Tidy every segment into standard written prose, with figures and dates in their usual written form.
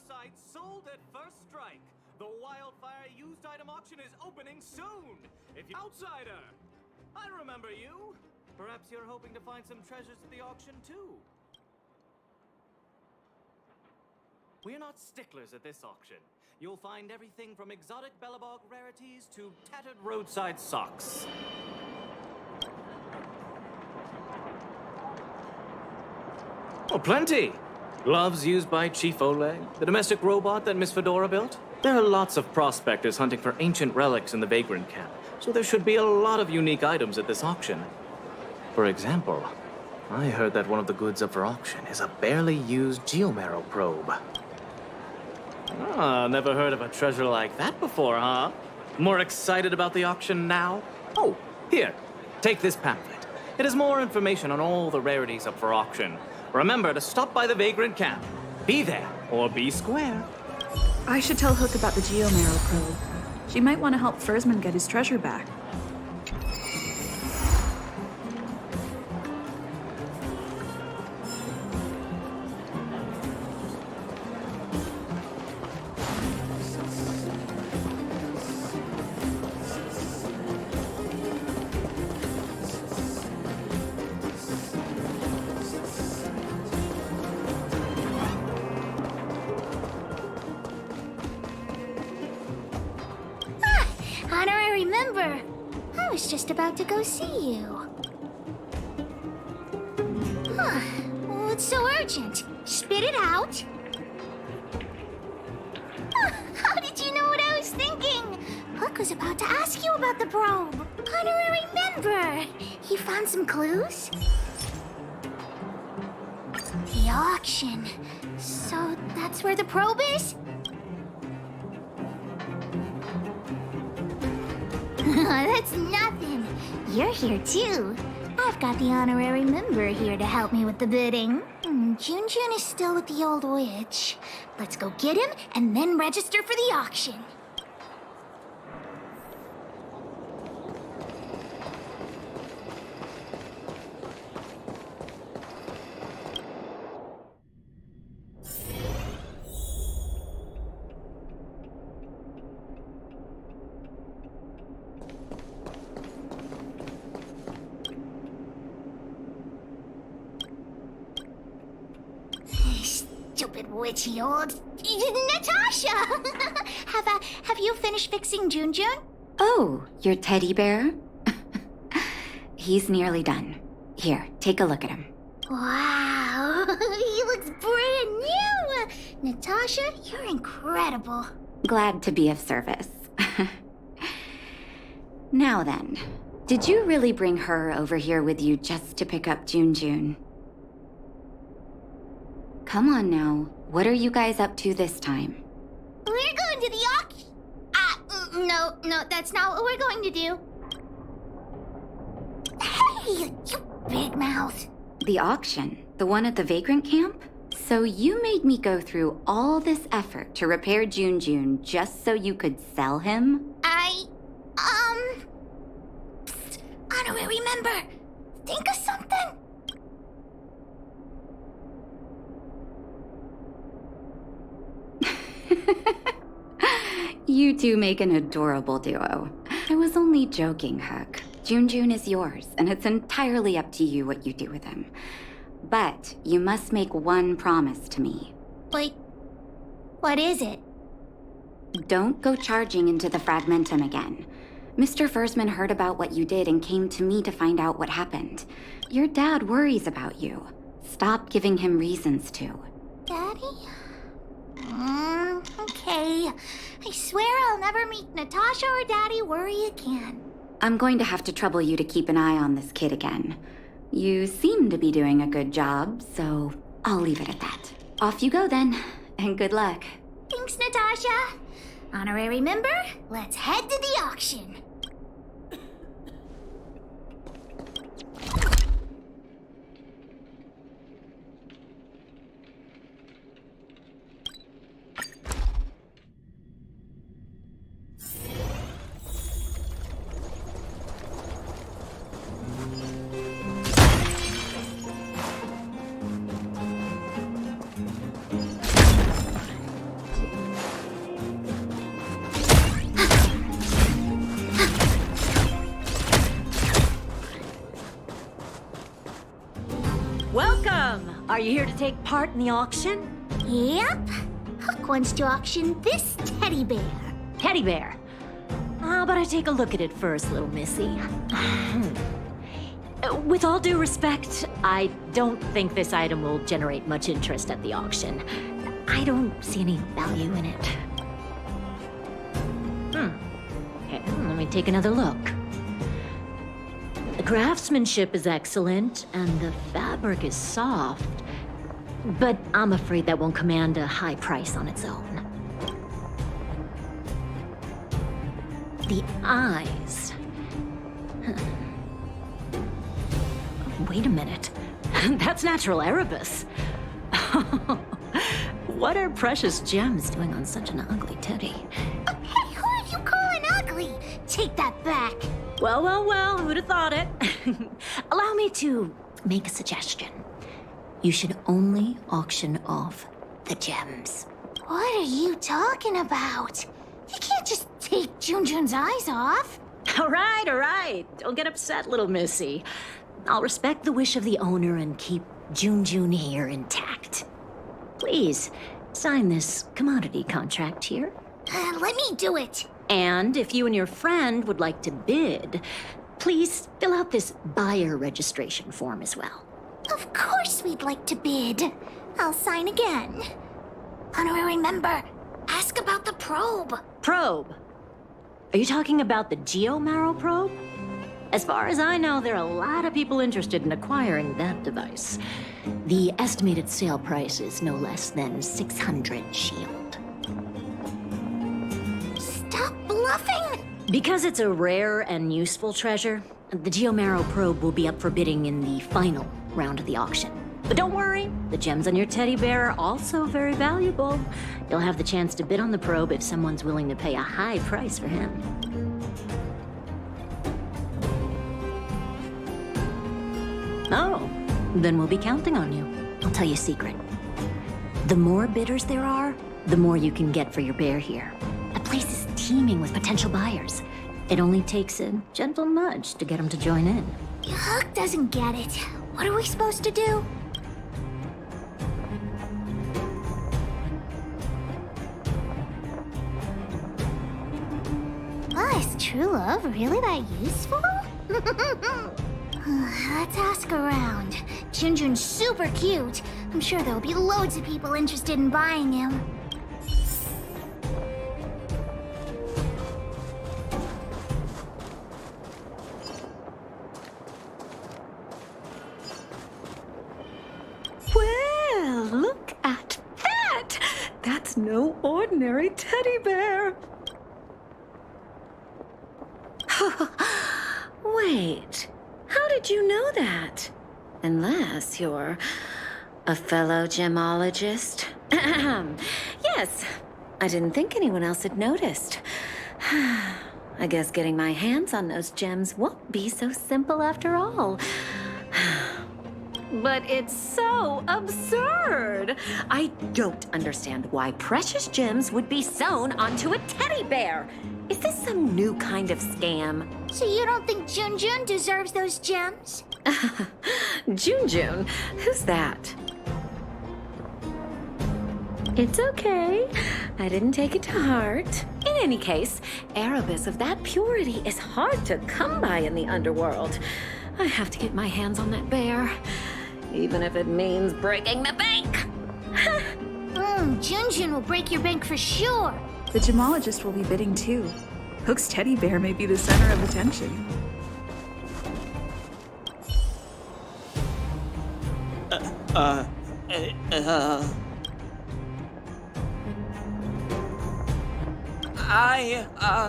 site sold at first strike. The Wildfire used item auction is opening soon. If you're outsider, I remember you. Perhaps you're hoping to find some treasures at the auction too. We're not sticklers at this auction. You'll find everything from exotic Bellabog rarities to tattered roadside socks. Oh, plenty! Gloves used by Chief Oleg, the domestic robot that Miss Fedora built. There are lots of prospectors hunting for ancient relics in the Vagrant Camp, so there should be a lot of unique items at this auction. For example, I heard that one of the goods up for auction is a barely used geomarrow probe. Ah, never heard of a treasure like that before, huh? More excited about the auction now? Oh, here, take this pamphlet. It has more information on all the rarities up for auction. Remember to stop by the Vagrant Camp. Be there, or be square. I should tell Hook about the geomarrow probe. She might want to help Fursman get his treasure back. Honorary member, I was just about to go see you. What's so urgent? Spit it out. How did you know what I was thinking? Hook was about to ask you about the probe. Honorary member, you found some clues? The auction. So that's where the probe is? That's nothing. You're here too. I've got the honorary member here to help me with the bidding. Junjun is still with the old witch. Let's go get him and then register for the auction. Stupid witchy old... Natasha! have you finished fixing Junjun? Oh, your teddy bear? He's nearly done. Here, take a look at him. Wow, he looks brand new! Natasha, you're incredible. Glad to be of service. Now then, did you really bring her over here with you just to pick up Junjun? Come on now, what are you guys up to this time? We're going to the auction. No, that's not what we're going to do. Hey, you big mouth. The auction? The one at the Vagrant Camp? So you made me go through all this effort to repair Junjun just so you could sell him? Psst, honorary member, think of something. You two make an adorable duo. I was only joking, Hook. Junjun is yours, and it's entirely up to you what you do with him. But you must make one promise to me. Wait, what is it? Don't go charging into the Fragmentum again. Mr. Fursman heard about what you did and came to me to find out what happened. Your dad worries about you. Stop giving him reasons to. Daddy? Okay. I swear I'll never meet Natasha or Daddy worry again. I'm going to have to trouble you to keep an eye on this kid again. You seem to be doing a good job, so I'll leave it at that. Off you go then, and good luck. Thanks, Natasha. Honorary member, let's head to the auction. you here to take part in the auction? Yep. Hook wants to auction this teddy bear. Teddy bear. How about I take a look at it first, little missy? With all due respect, I don't think this item will generate much interest at the auction. I don't see any value in it. Okay, let me take another look. The craftsmanship is excellent, and the fabric is soft. But I'm afraid that won't command a high price on its own. The eyes. Wait a minute. That's natural Erebus. What are precious gems doing on such an ugly teddy? Hey, who are you calling ugly? Take that back. Well, who'd have thought it? Allow me to make a suggestion. You should only auction off the gems. What are you talking about? You can't just take Junjun's eyes off. All right. Don't get upset, little missy. I'll respect the wish of the owner and keep Junjun here intact. Please, sign this commodity contract here. Let me do it. And if you and your friend would like to bid, please fill out this buyer registration form as well. Of course we'd like to bid. I'll sign again. Honorary member, ask about the probe. Probe? Are you talking about the Geomarrow probe? As far as I know, there are a lot of people interested in acquiring that device. The estimated sale price is no less than 600 shield. Stop bluffing! Because it's a rare and useful treasure, the Geomarrow probe will be up for bidding in the final round of the auction. But don't worry, the gems on your teddy bear are also very valuable. You'll have the chance to bid on the probe if someone's willing to pay a high price for him. Oh, then we'll be counting on you. I'll tell you a secret. The more bidders there are, the more you can get for your bear here. The place is teeming with potential buyers. It only takes a gentle nudge to get them to join in. Hook doesn't get it. What are we supposed to do? Is true love really that useful? Let's ask around. Junjun's super cute. I'm sure there'll be loads of people interested in buying him. Well, look at that! That's no ordinary teddy bear. Wait, how did you know that? Unless you're a fellow gemologist. Yes, I didn't think anyone else had noticed. I guess getting my hands on those gems won't be so simple after all. But it's so absurd. I don't understand why precious gems would be sewn onto a teddy bear. Is this some new kind of scam? So you don't think Junjun deserves those gems? Junjun? Who's that? It's okay. I didn't take it to heart. In any case, Erebus of that purity is hard to come by in the underworld. I have to get my hands on that bear, even if it means breaking the bank. Junjun will break your bank for sure. The gemologist will be bidding too. Hook's teddy bear may be the center of attention.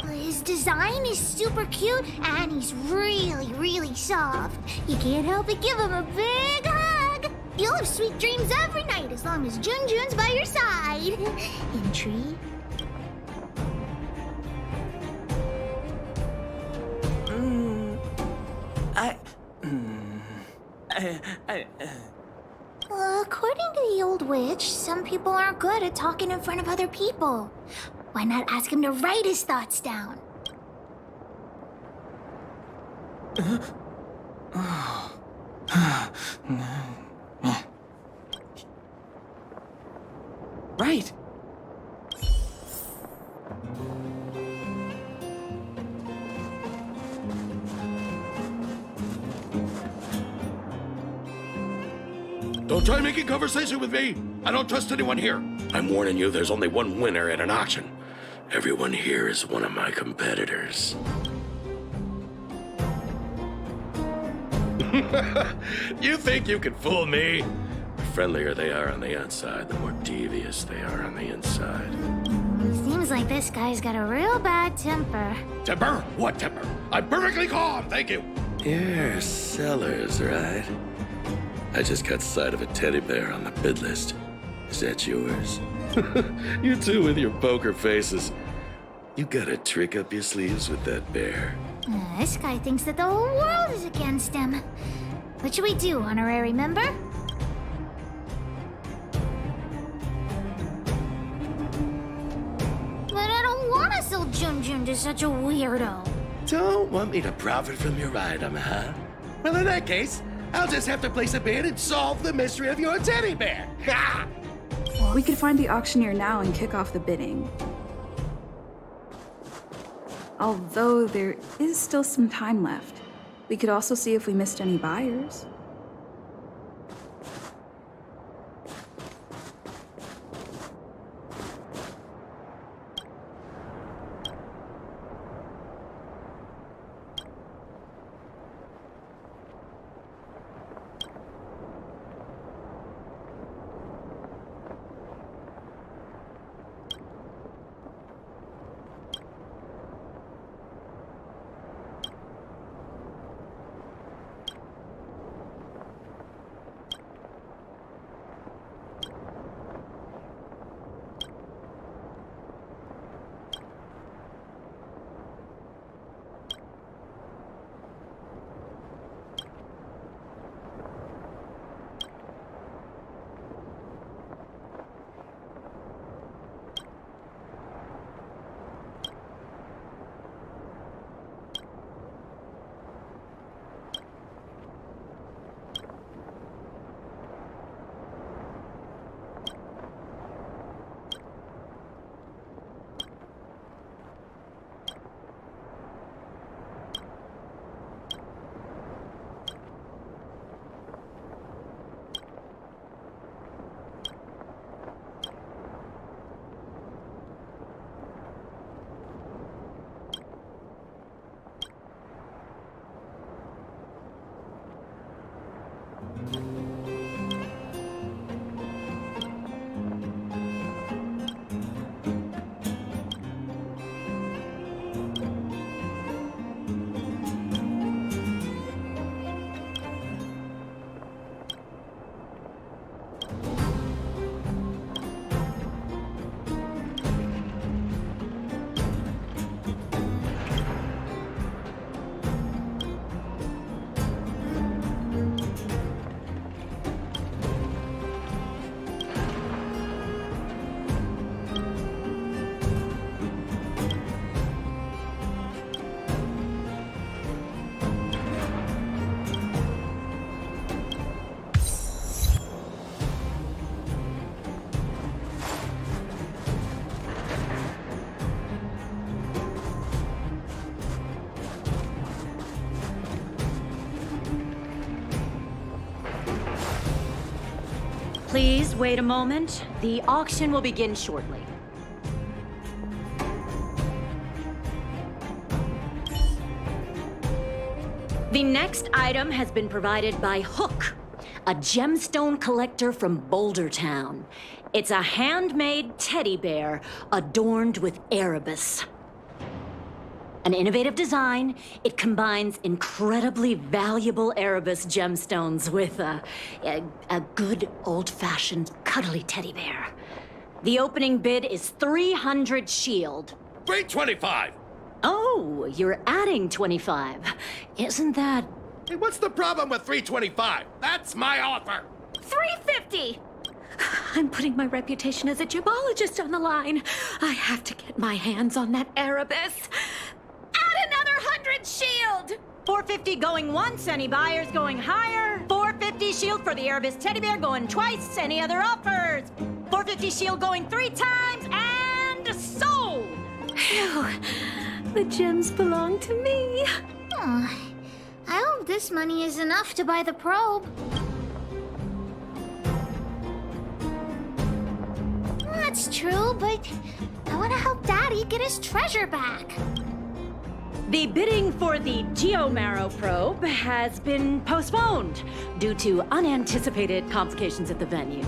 His design is super cute, and he's really, really soft. You can't help but give him a big hug. You'll have sweet dreams every night as long as Junjun's by your side. Intrigue? According to the old witch, some people aren't good at talking in front of other people. Why not ask him to write his thoughts down? Right. Don't try making conversation with me. I don't trust anyone here. I'm warning you, there's only one winner at an auction. Everyone here is one of my competitors. You think you can fool me? The friendlier they are on the outside, the more devious they are on the inside. Seems like this guy's got a real bad temper. Temper? What temper? I'm perfectly calm, thank you. You're Sellers, right? I just got sight of a teddy bear on the bid list. Is that yours? You two with your poker faces. You got a trick up your sleeves with that bear. This guy thinks that the whole world is against him. What should we do, honorary member? But I don't want to sell Junjun to such a weirdo. Don't want me to profit from your item, huh? Well, in that case, I'll just have to place a bid and solve the mystery of your teddy bear. Ha! We could find the auctioneer now and kick off the bidding. Although there is still some time left. We could also see if we missed any buyers. Please wait a moment. The auction will begin shortly. The next item has been provided by Hook, a gemstone collector from Boulder Town. It's a handmade teddy bear adorned with Erebus. An innovative design, it combines incredibly valuable Erebus gemstones with a good old-fashioned cuddly teddy bear. The opening bid is 300 shield. 325! Oh, you're adding 25. Isn't that... Hey, what's the problem with 325? That's my offer! 350! I'm putting my reputation as a gemologist on the line. I have to get my hands on that Erebus. Add another 100 shield! 450 going once, any buyers going higher? 450 shield for the Erebus teddy bear going twice, any other offers? 450 shield going 3 times, and sold! Phew. The gems belong to me. Oh, I hope this money is enough to buy the probe. That's true, but I want to help Daddy get his treasure back. The bidding for the Geomarrow probe has been postponed due to unanticipated complications at the venue.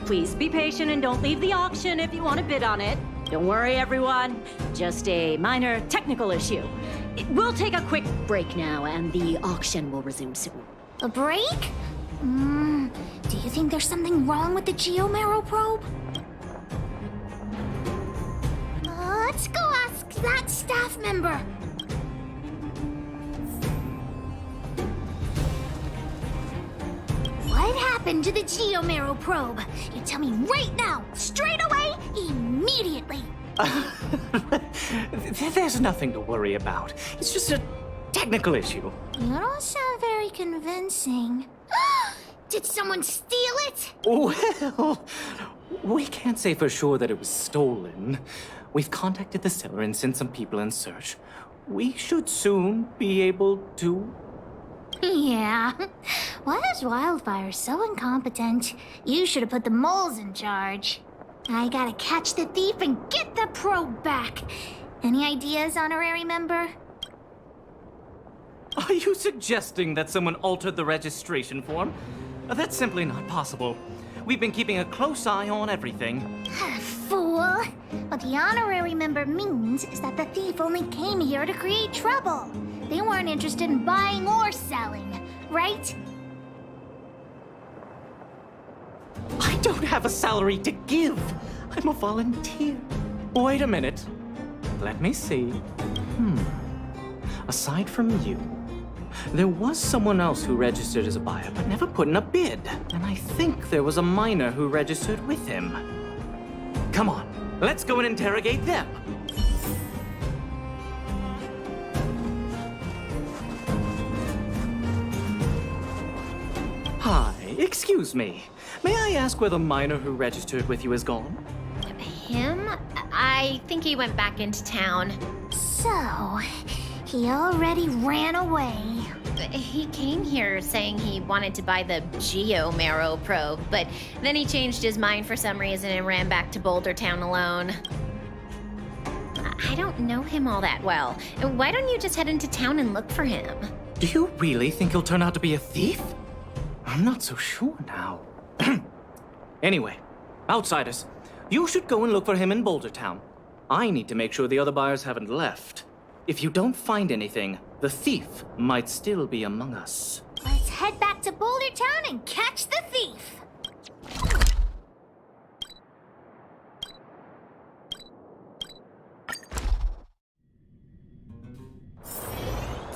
Please be patient and don't leave the auction if you want to bid on it. Don't worry, everyone. Just a minor technical issue. We'll take a quick break now, and the auction will resume soon. A break? Do you think there's something wrong with the Geomarrow probe? Let's go ask that staff member. What happened to the Geomarrow probe? You tell me right now, straight away, immediately. There's nothing to worry about. It's just a technical issue. You don't sound very convincing. Did someone steal it? Well, we can't say for sure that it was stolen. We've contacted the seller and sent some people in search. We should soon be able to... Yeah. Why is Wildfire so incompetent? You should have put the moles in charge. I gotta catch the thief and get the probe back. Any ideas, honorary member? Are you suggesting that someone altered the registration form? That's simply not possible. We've been keeping a close eye on everything. Fool! What the honorary member means is that the thief only came here to create trouble. They weren't interested in buying or selling, right? I don't have a salary to give. I'm a volunteer. Wait a minute. Let me see. Aside from you, there was someone else who registered as a buyer but never put in a bid. And I think there was a miner who registered with him. Come on, let's go and interrogate them. Hi, excuse me. May I ask where the miner who registered with you is gone? Him? I think he went back into town. So, he already ran away. He came here saying he wanted to buy the Geomarrow probe, but then he changed his mind for some reason and ran back to Boulder Town alone. I don't know him all that well. Why don't you just head into town and look for him? Do you really think he'll turn out to be a thief? I'm not so sure now. Anyway, outsiders, you should go and look for him in Boulder Town. I need to make sure the other buyers haven't left. If you don't find anything, the thief might still be among us. Let's head back to Boulder Town and catch the thief.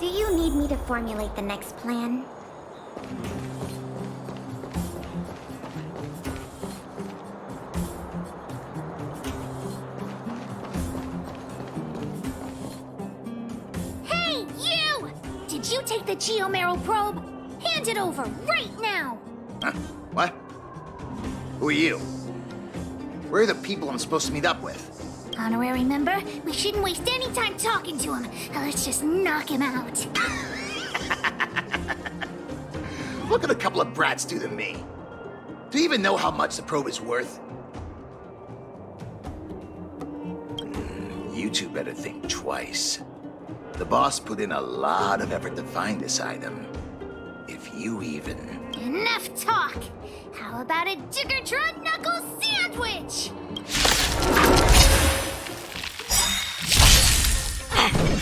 Do you need me to formulate the next plan? Hey, you! Did you take the Geomarrow probe? Hand it over right now! Huh? What? Who are you? Where are the people I'm supposed to meet up with? Honorary member, we shouldn't waste any time talking to him. Let's just knock him out. Look at a couple of brats do to me. Do you even know how much the probe is worth? You two better think twice. The boss put in a lot of effort to find this item. If you even... Enough talk! How about a Jiggertron Knuckle sandwich?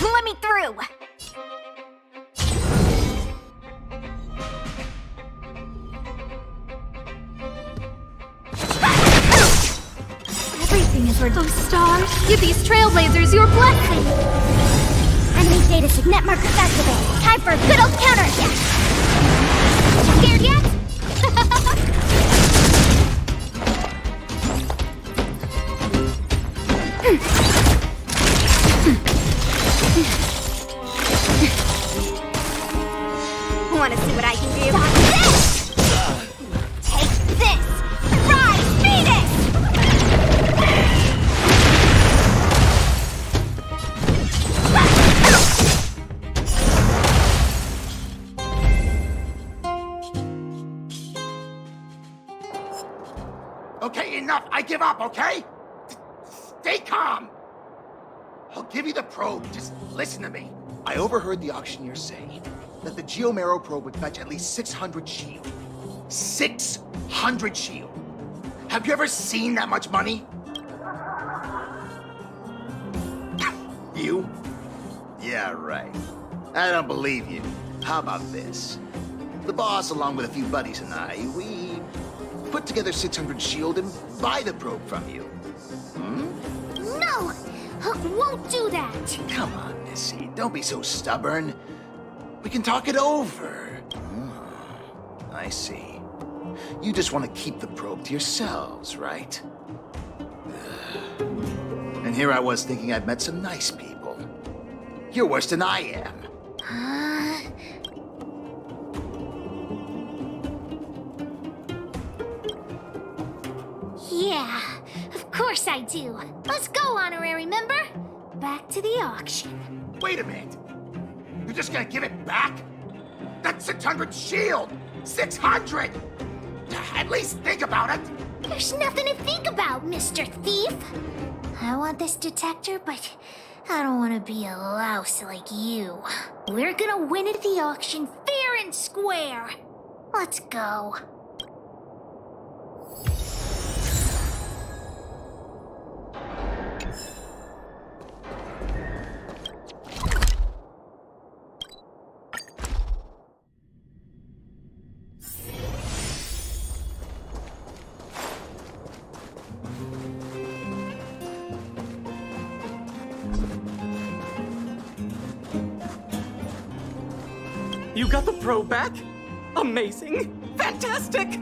Let me through! Everything is for those stars. Give these trailblazers your blessing. Enemy data signet markers activated. Time for a good old counterattack! Scared yet? Wanna see what I can do? Stop this! Take this! Rise, Phoenix! okay? Stay calm. I'll give you the probe. Just listen to me. I overheard the auctioneer say that the Geomero probe would fetch at least 600 shield. 600 shield. Have you ever seen that much money? You? Yeah, right. I don't believe you. How about this? The boss, along with a few buddies and I, we put together 600 shield and buy the probe from you. No! Hook won't do that! Come on, Missy. Don't be so stubborn. We can talk it over. I see. You just want to keep the probe to yourselves, right? And here I was thinking I'd met some nice people. You're worse than I am. Yeah, of course I do. Let's go, honorary member. Back to the auction. Wait a minute. You're just gonna give it back? That's 600 shield! 600! At least think about it! There's nothing to think about, Mr. Thief. I want this detector, but I don't want to be a louse like you. We're gonna win at the auction fair and square. Let's go. You got the probe back? Amazing! Fantastic!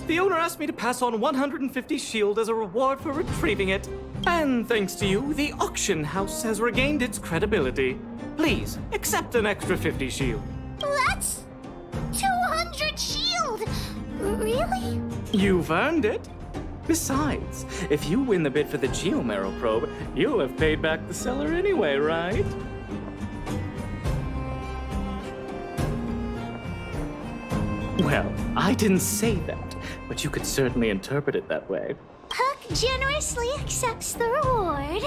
The owner asked me to pass on 150 shield as a reward for retrieving it. And thanks to you, the auction house has regained its credibility. Please, accept an extra 50 shield. That's 200 shield! Really? You've earned it. Besides, if you win the bid for the Geomero probe, you'll have paid back the seller anyway, right? Well, I didn't say that, but you could certainly interpret it that way. Huck generously accepts the reward.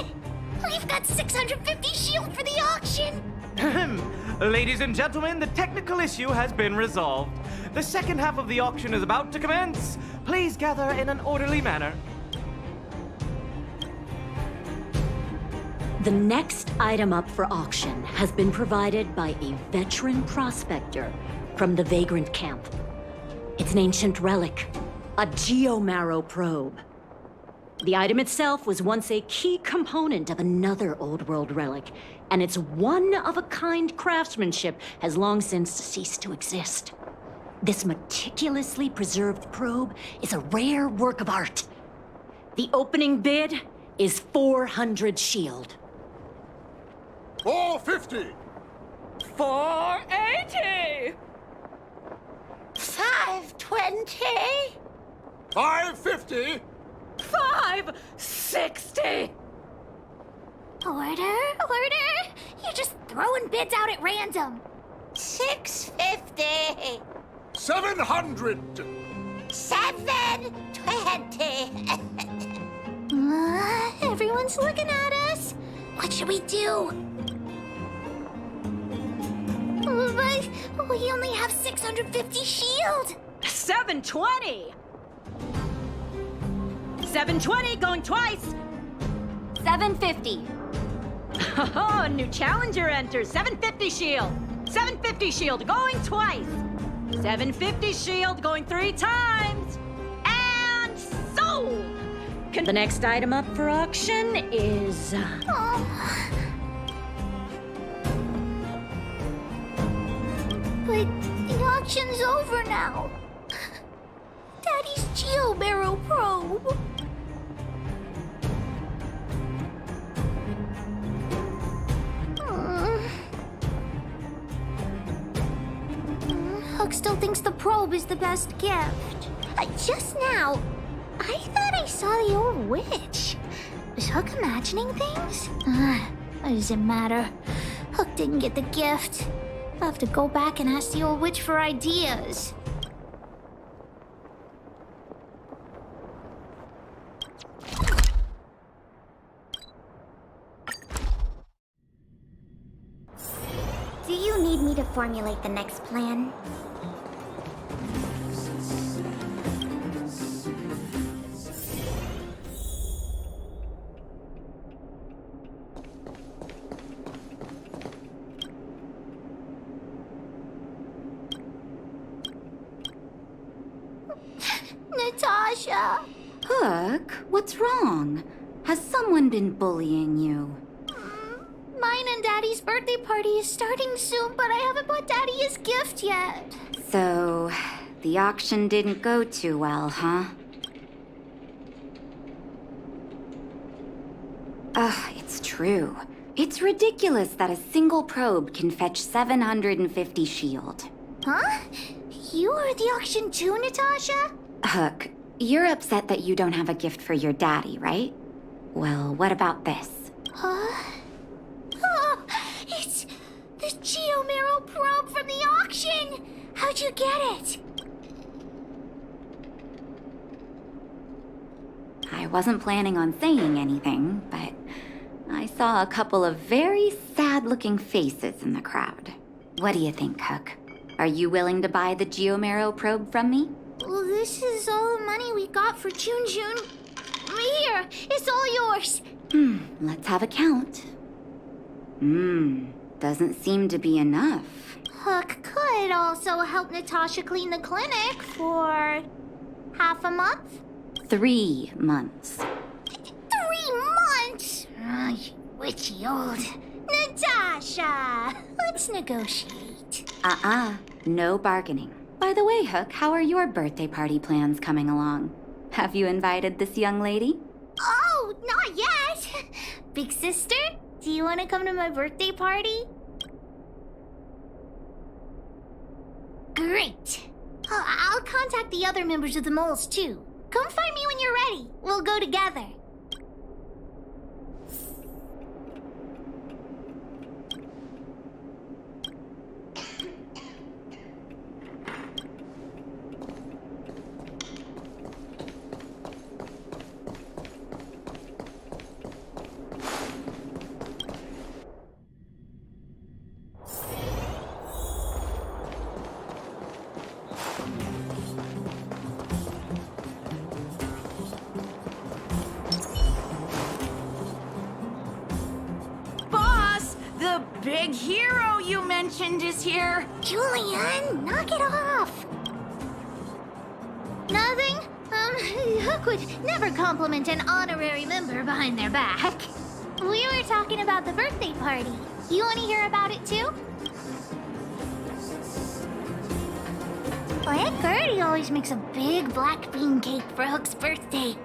We've got 650 shield for the auction. Ladies and gentlemen, the technical issue has been resolved. The second half of the auction is about to commence. Please gather in an orderly manner. The next item up for auction has been provided by a veteran prospector from the Vagrant Camp. It's an ancient relic, a Geomero probe. The item itself was once a key component of another old world relic, and its one-of-a-kind craftsmanship has long since ceased to exist. This meticulously preserved probe is a rare work of art. The opening bid is 400 shield. 450! 480! 520? 550! 560! Order? You're just throwing bids out at random. 650. 700! 720. Everyone's looking at us. What should we do? But we only have 650 shield. 720! 720 going twice! 750. Oh, new challenger enters. 750 shield. 750 shield going twice. 750 shield going 3 times. And sold! The next item up for auction is... But the auction's over now. Daddy's Geomero probe. Hook still thinks the probe is the best gift. Just now, I thought I saw the old witch. Was Hook imagining things? What does it matter? Hook didn't get the gift. I'll have to go back and ask the old witch for ideas. need me to formulate the next plan? Natasha! Hook, what's wrong? Has someone been bullying you? Mine and Daddy's birthday party is starting soon, but I haven't bought Daddy his gift yet. So, the auction didn't go too well, huh? Ugh, it's true. It's ridiculous that a single probe can fetch 750 shield. Huh? You were at the auction too, Natasha? Hook, you're upset that you don't have a gift for your daddy, right? Well, what about this? Huh? Oh, it's the Geomero probe from the auction! How'd you get it? I wasn't planning on saying anything, but I saw a couple of very sad-looking faces in the crowd. What do you think, Hook? Are you willing to buy the Geomero probe from me? Well, this is all the money we got for June. Here, it's all yours. Let's have a count. Doesn't seem to be enough. Hook could also help Natasha clean the clinic for half a month. 3 months. 3 months? You witchy old. Natasha, let's negotiate. No bargaining. By the way, Hook, how are your birthday party plans coming along? Have you invited this young lady? Oh, not yet. Big sister, do you want to come to my birthday party? Great. I'll contact the other members of the moles too. Come find me when you're ready. We'll go together. The big hero you mentioned is here. Julian, knock it off. Nothing? Hook would never compliment an honorary member behind their back. We were talking about the birthday party. You want to hear about it too? Aunt Gertie always makes a big black bean cake for Hook's birthday.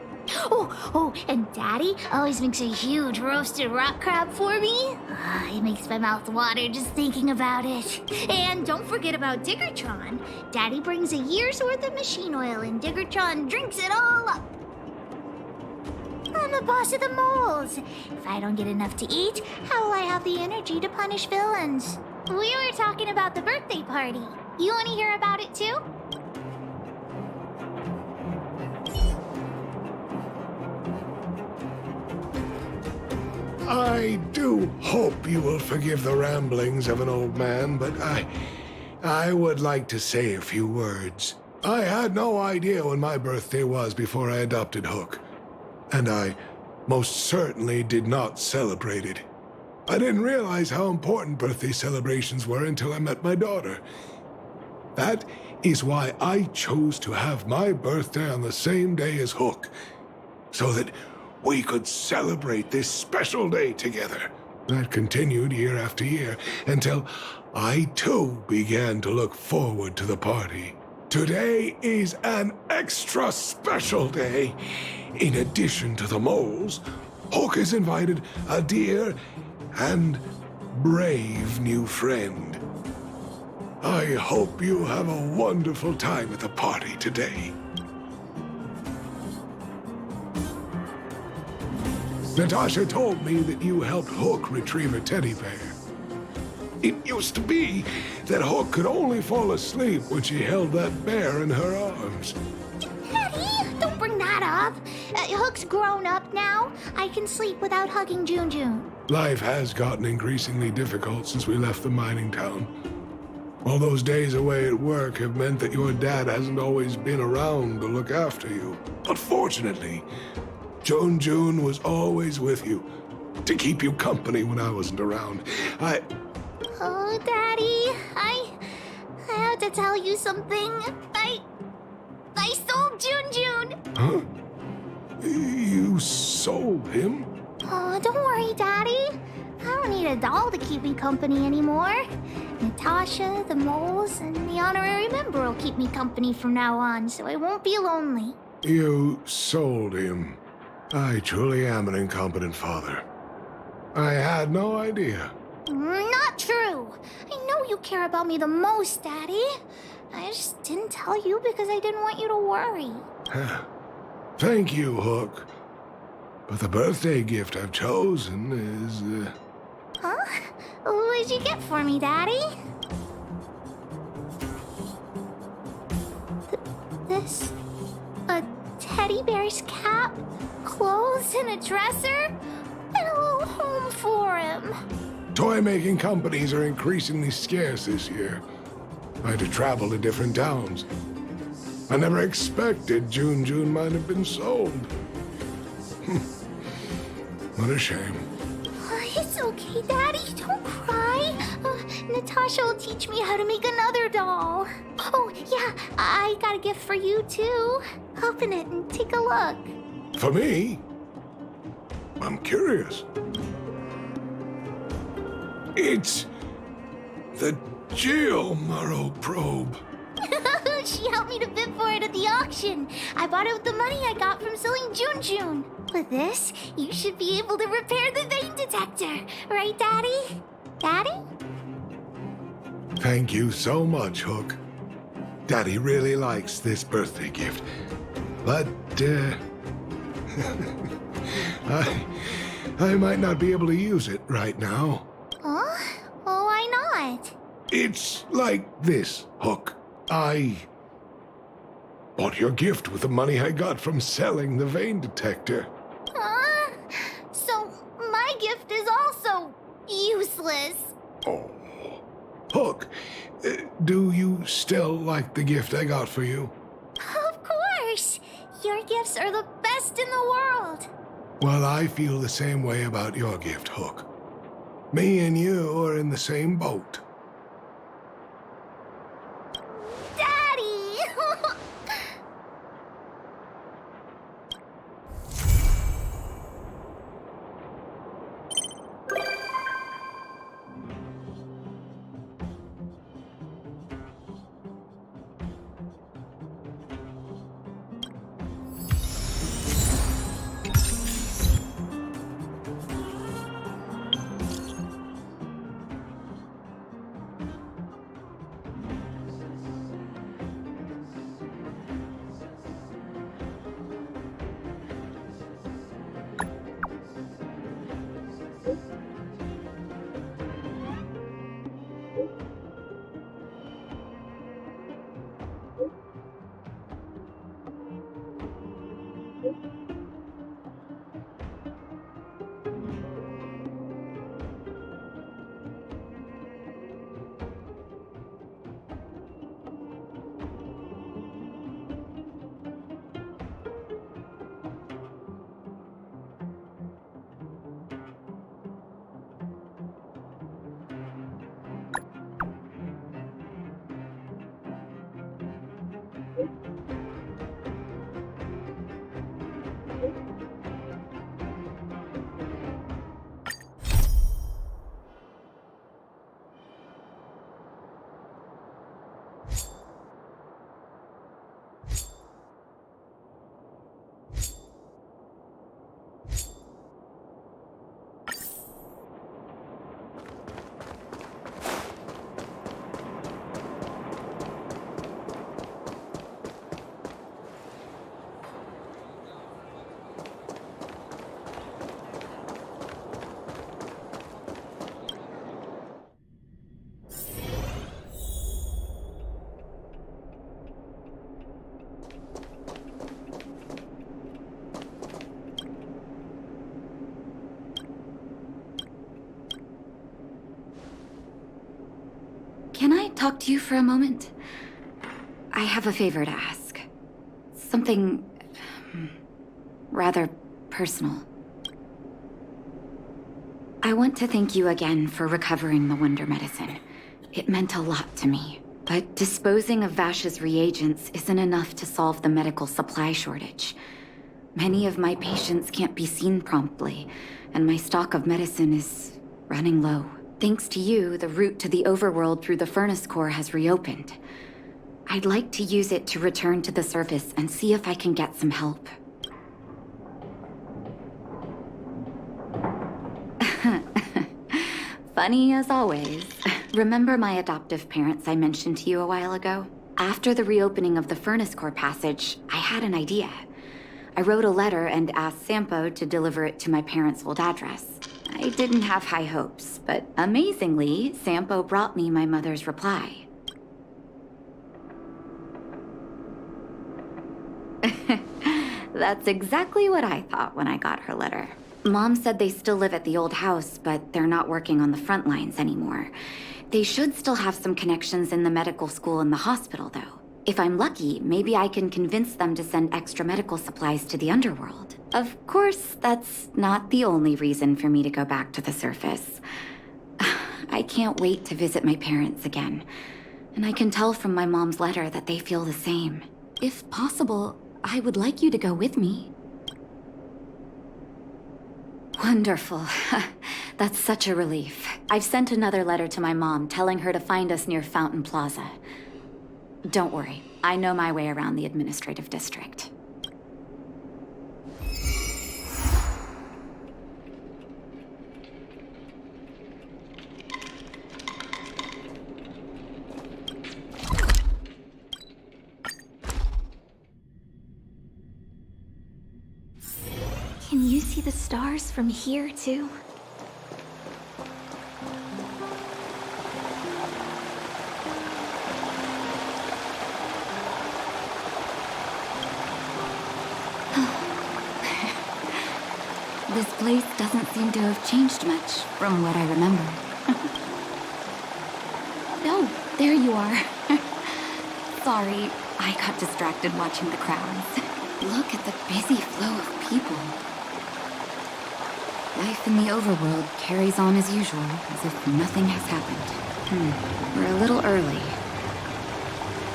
Oh, and Daddy always makes a huge roasted rock crab for me. It makes my mouth water just thinking about it. And don't forget about Diggertron. Daddy brings a year's worth of machine oil and Diggertron drinks it all up. I'm the boss of the moles. If I don't get enough to eat, how will I have the energy to punish villains? We were talking about the birthday party. You want to hear about it too? I do hope you will forgive the ramblings of an old man, but I would like to say a few words. I had no idea when my birthday was before I adopted Hook, and I most certainly did not celebrate it. I didn't realize how important birthday celebrations were until I met my daughter. That is why I chose to have my birthday on the same day as Hook, so that we could celebrate this special day together. That continued year after year until I too began to look forward to the party. Today is an extra special day. In addition to the moles, Hook has invited a dear and brave new friend. I hope you have a wonderful time at the party today. Natasha told me that you helped Hook retrieve a teddy bear. It used to be that Hook could only fall asleep when she held that bear in her arms. Daddy, don't bring that up. Hook's grown up now. I can sleep without hugging June. Life has gotten increasingly difficult since we left the mining town. All those days away at work have meant that your dad hasn't always been around to look after you. But fortunately, June was always with you, to keep you company when I wasn't around. Oh, Daddy, I have to tell you something. I sold June. Huh? You sold him? Oh, don't worry, Daddy. I don't need a doll to keep me company anymore. Natasha, the moles, and the honorary member will keep me company from now on, so I won't be lonely. You sold him. I truly am an incompetent father. I had no idea. Not true. I know you care about me the most, Daddy. I just didn't tell you because I didn't want you to worry. Thank you, Hook. But the birthday gift I've chosen is, Huh? What'd you get for me, Daddy? This? A teddy bear's cap, clothes, and a dresser? And a little home for him. Toy-making companies are increasingly scarce this year. I had to travel to different towns. I never expected June might have been sold. What a shame. It's okay, Daddy. Don't cry. Natasha will teach me how to make another doll. Oh, yeah, I got a gift for you, too. Open it and take a look. For me? I'm curious. It's the Geo-Marrow probe. She helped me to bid for it at the auction. I bought it with the money I got from selling June. With this, you should be able to repair the vein detector. Right, Daddy? Daddy? Thank you so much, Hook. Daddy really likes this birthday gift. But, I might not be able to use it right now. Huh? Well, why not? It's like this, Hook. I bought your gift with the money I got from selling the vein detector. Huh? So, my gift is also useless. Oh. Hook, do you still like the gift I got for you? Of course! Your gifts are the best in the world. Well, I feel the same way about your gift, Hook. Me and you are in the same boat. Daddy! talk to you for a moment? I have a favor to ask. Something rather personal. I want to thank you again for recovering the Wonder Medicine. It meant a lot to me. But disposing of Vash's reagents isn't enough to solve the medical supply shortage. Many of my patients can't be seen promptly, and my stock of medicine is running low. Thanks to you, the route to the overworld through the furnace core has reopened. I'd like to use it to return to the surface and see if I can get some help. Funny as always. Remember my adoptive parents I mentioned to you a while ago? After the reopening of the furnace core passage, I had an idea. I wrote a letter and asked Sampo to deliver it to my parents' old address. I didn't have high hopes, but amazingly, Sampo brought me my mother's reply. That's exactly what I thought when I got her letter. Mom said they still live at the old house, but they're not working on the front lines anymore. They should still have some connections in the medical school and the hospital, though. If I'm lucky, maybe I can convince them to send extra medical supplies to the underworld. Of course, that's not the only reason for me to go back to the surface. I can't wait to visit my parents again. And I can tell from my mom's letter that they feel the same. If possible, I would like you to go with me. Wonderful. That's such a relief. I've sent another letter to my mom telling her to find us near Fountain Plaza. Don't worry, I know my way around the administrative district. Can you see the stars from here, too? This place doesn't seem to have changed much from what I remember. Oh, there you are. Sorry, I got distracted watching the crowds. Look at the busy flow of people. Life in the overworld carries on as usual, as if nothing has happened. We're a little early.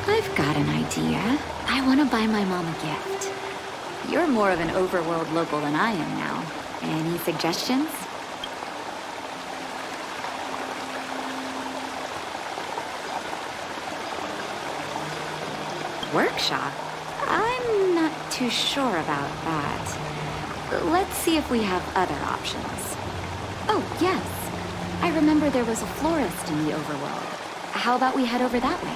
I've got an idea. I want to buy my mom a gift. You're more of an overworld local than I am now. Any suggestions? Workshop? I'm not too sure about that. Let's see if we have other options. Oh, yes. I remember there was a florist in the overworld. How about we head over that way?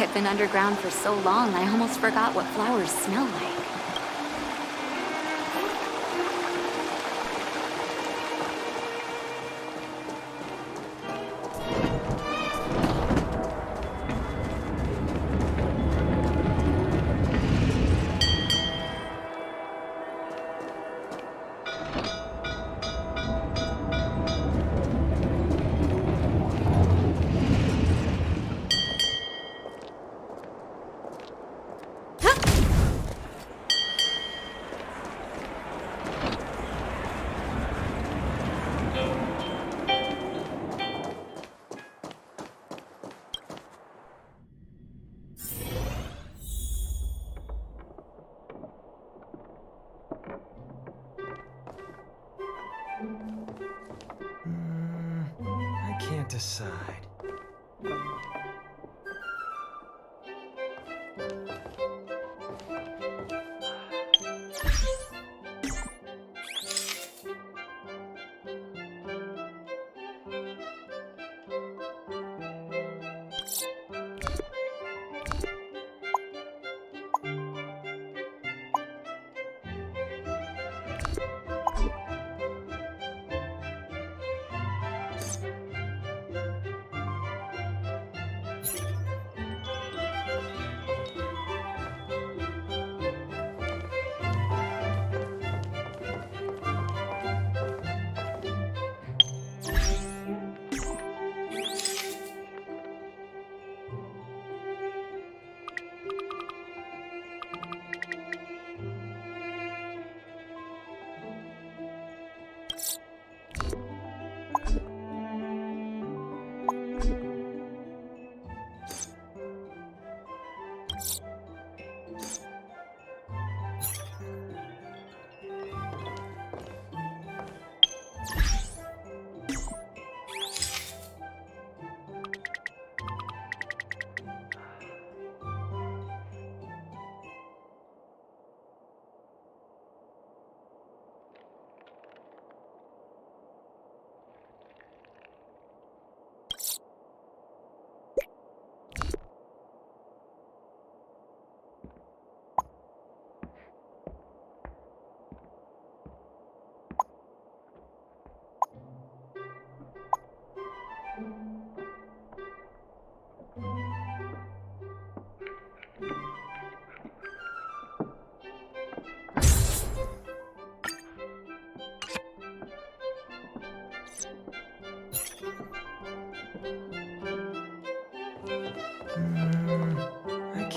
I've been underground for so long, I almost forgot what flowers smell like. I can't decide.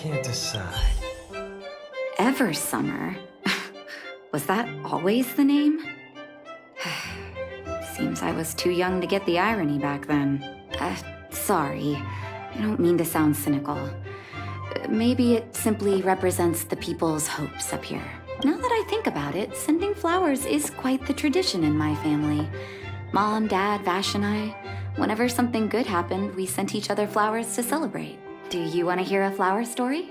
can't decide. Ever Summer? Was that always the name? Seems I was too young to get the irony back then. Sorry. I don't mean to sound cynical. Maybe it simply represents the people's hopes up here. Now that I think about it, sending flowers is quite the tradition in my family. Mom, Dad, Vash, and I, whenever something good happened, we sent each other flowers to celebrate. Do you want to hear a flower story?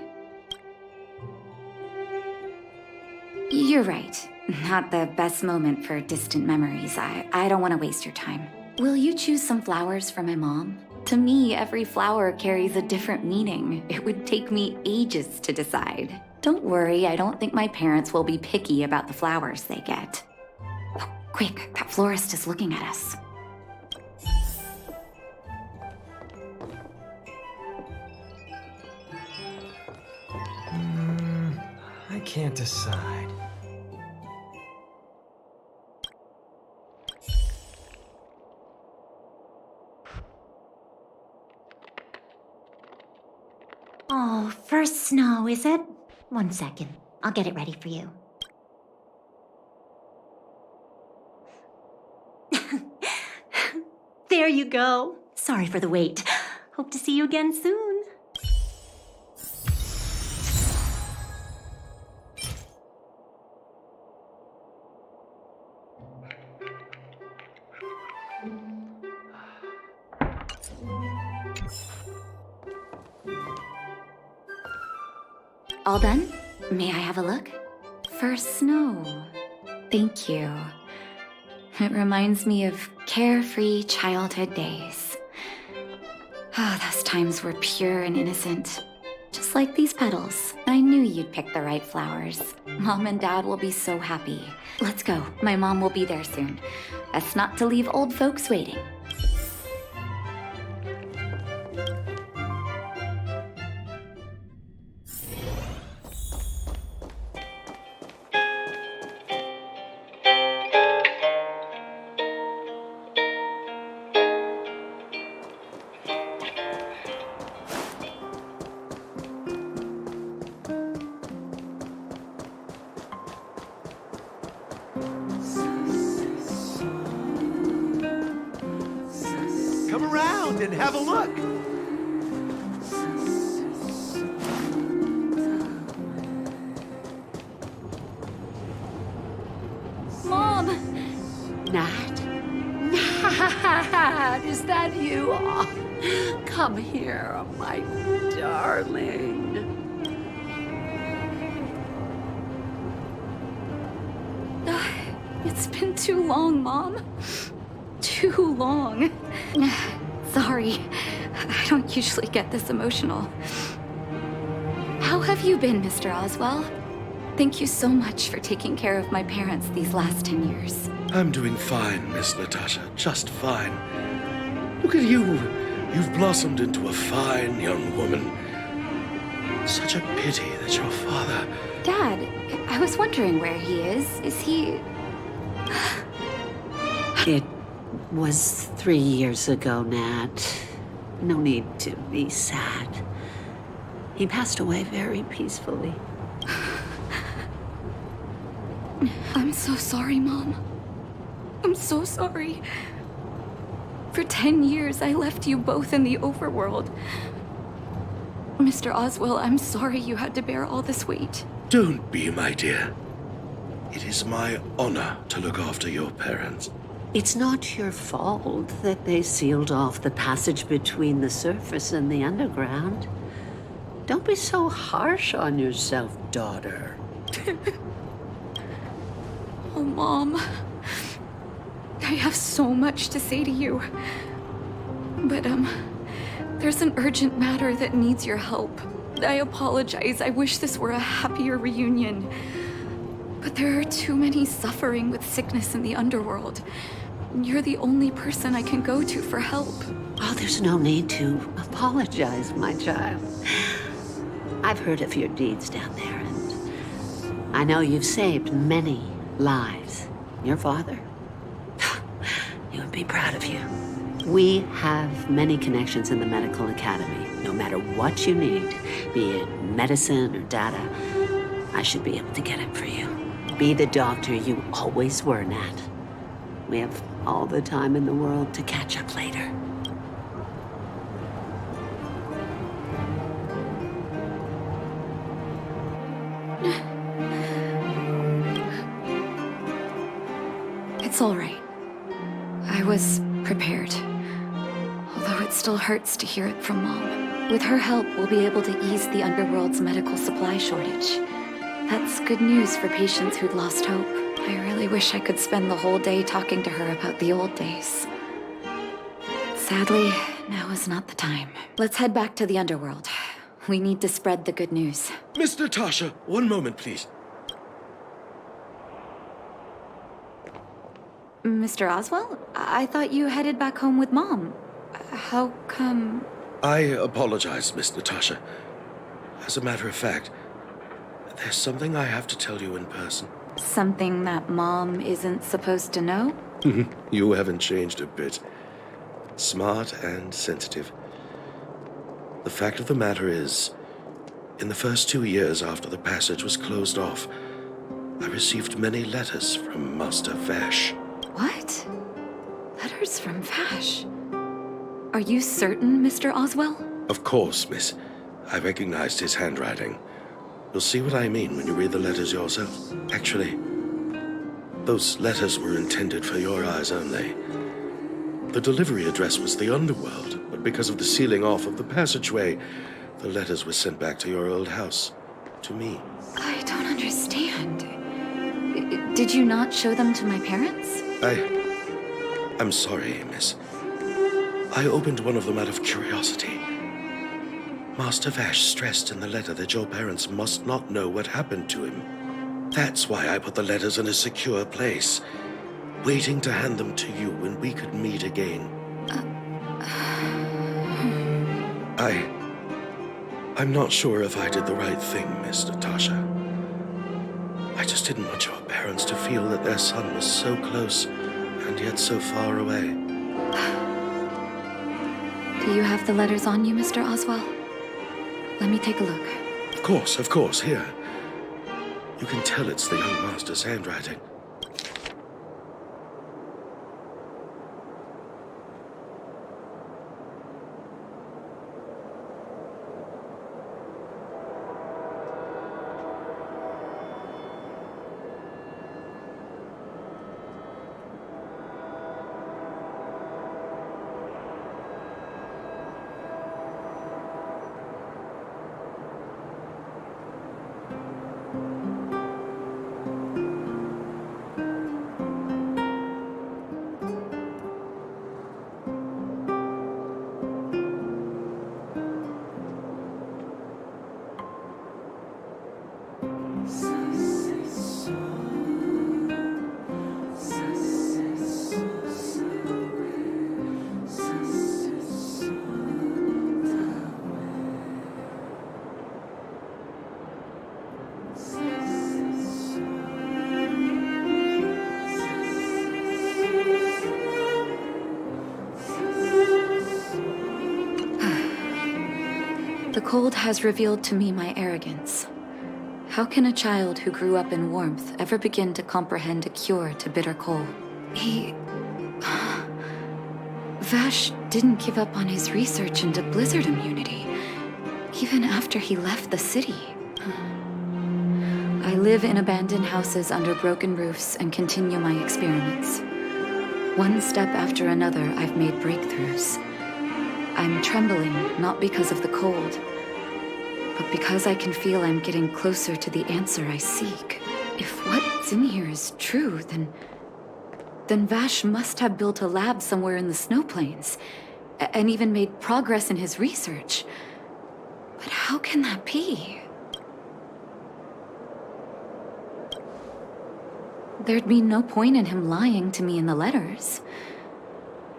You're right. Not the best moment for distant memories. I don't want to waste your time. Will you choose some flowers for my mom? To me, every flower carries a different meaning. It would take me ages to decide. Don't worry, I don't think my parents will be picky about the flowers they get. Oh, quick, that florist is looking at us. I can't decide. Oh, first snow, is it? 1 second. I'll get it ready for you. There you go. Sorry for the wait. Hope to see you again soon. All done? May I have a look? First snow. Thank you. It reminds me of carefree childhood days. Those times were pure and innocent. Just like these petals. I knew you'd pick the right flowers. Mom and Dad will be so happy. Let's go. My mom will be there soon. Best not to leave old folks waiting. Come around and have a look. Mom! Nat? Nat, is that you? Oh, come here, my darling. It's been too long, Mom. Too long. Sorry, I don't usually get this emotional. How have you been, Mr. Oswell? Thank you so much for taking care of my parents these last 10 years. I'm doing fine, Miss Natasha. Just fine. Look at you. You've blossomed into a fine young woman. Such a pity that your father... Dad, I was wondering where he is. Is he... It was 3 years ago, Nat. No need to be sad. He passed away very peacefully. I'm so sorry, Mom. I'm so sorry. For 10 years, I left you both in the overworld. Mr. Oswell, I'm sorry you had to bear all this weight. Don't be, my dear. It is my honor to look after your parents. It's not your fault that they sealed off the passage between the surface and the underground. Don't be so harsh on yourself, daughter. Oh, Mom. I have so much to say to you. But, there's an urgent matter that needs your help. I apologize. I wish this were a happier reunion. But there are too many suffering with sickness in the underworld. You're the only person I can go to for help. Oh, there's no need to apologize, my child. I've heard of your deeds down there, and I know you've saved many lives. Your father, he would be proud of you. We have many connections in the medical academy. No matter what you need, be it medicine or data, I should be able to get it for you. Be the doctor you always were, Nat. We have all the time in the world to catch up later. It's all right. I was prepared. Although it still hurts to hear it from Mom. With her help, we'll be able to ease the Underworld's medical supply shortage. That's good news for patients who'd lost hope. I really wish I could spend the whole day talking to her about the old days. Sadly, now is not the time. Let's head back to the Underworld. We need to spread the good news. Miss Natasha, one moment, please. Mr. Oswell? I thought you headed back home with Mom. How come... I apologize, Miss Natasha. As a matter of fact, there's something I have to tell you in person. Something that Mom isn't supposed to know? You haven't changed a bit. Smart and sensitive. The fact of the matter is, in the first 2 years after the passage was closed off, I received many letters from Master Vash. What? Letters from Vash? Are you certain, Mr. Oswell? Of course, miss. I recognized his handwriting. You'll see what I mean when you read the letters yourself. Actually, those letters were intended for your eyes only. The delivery address was the Underworld, but because of the sealing off of the passageway, the letters were sent back to your old house. To me. I don't understand. Did you not show them to my parents? I'm sorry, miss. I opened one of them out of curiosity. Master Vash stressed in the letter that your parents must not know what happened to him. That's why I put the letters in a secure place, waiting to hand them to you when we could meet again. I'm not sure if I did the right thing, Miss Natasha. I just didn't want your parents to feel that their son was so close and yet so far away. Do you have the letters on you, Mr. Oswell? Let me take a look. Of course, here. You can tell it's the young master's handwriting. The cold has revealed to me my arrogance. How can a child who grew up in warmth ever begin to comprehend a cure to bitter cold? Vash didn't give up on his research into blizzard immunity, even after he left the city. I live in abandoned houses under broken roofs and continue my experiments. One step after another, I've made breakthroughs. I'm trembling, not because of the cold, but because I can feel I'm getting closer to the answer I seek. If what's in here is true, then Vash must have built a lab somewhere in the snow plains, and even made progress in his research. But how can that be? There'd be no point in him lying to me in the letters.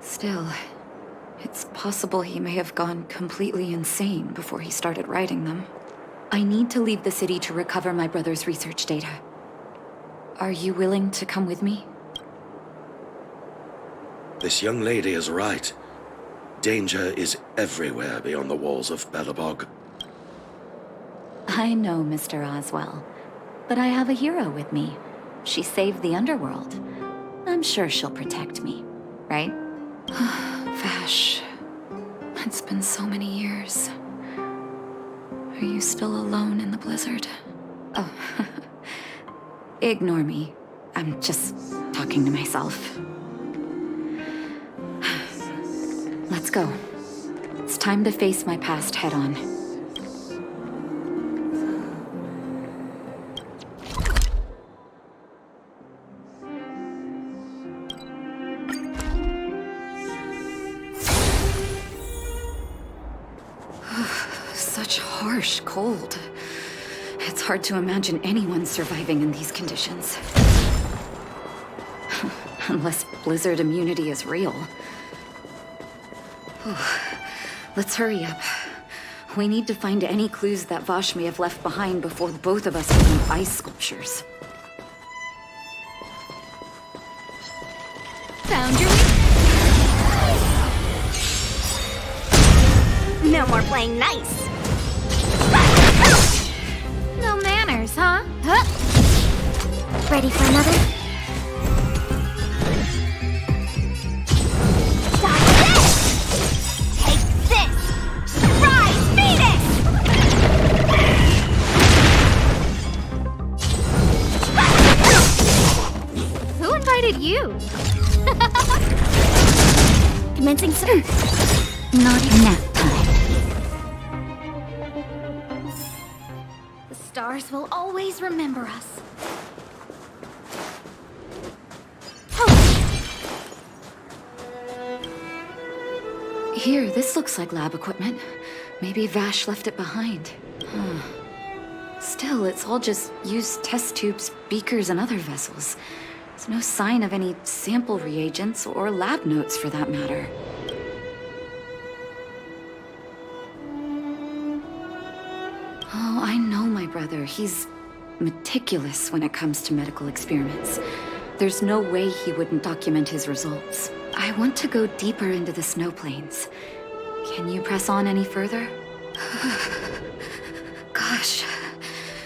Still, it's possible he may have gone completely insane before he started writing them. I need to leave the city to recover my brother's research data. Are you willing to come with me? This young lady is right. Danger is everywhere beyond the walls of Belobog. I know, Mr. Oswell. But I have a hero with me. She saved the underworld. I'm sure she'll protect me, right? Vash, it's been so many years. Are you still alone in the blizzard? Oh, ignore me. I'm just talking to myself. Let's go. It's time to face my past head-on. Such harsh cold. It's hard to imagine anyone surviving in these conditions. Unless blizzard immunity is real. Let's hurry up. We need to find any clues that Vash may have left behind before both of us become ice sculptures. Found your No more playing nice. No manners, huh? Ready for another? You. Commencing soon. Not nap time. The stars will always remember us. Here, this looks like lab equipment. Maybe Vash left it behind. Still, it's all just used test tubes, beakers, and other vessels. There's no sign of any sample reagents or lab notes for that matter. Oh, I know my brother. He's meticulous when it comes to medical experiments. There's no way he wouldn't document his results. I want to go deeper into the snow plains. Can you press on any further? Gosh,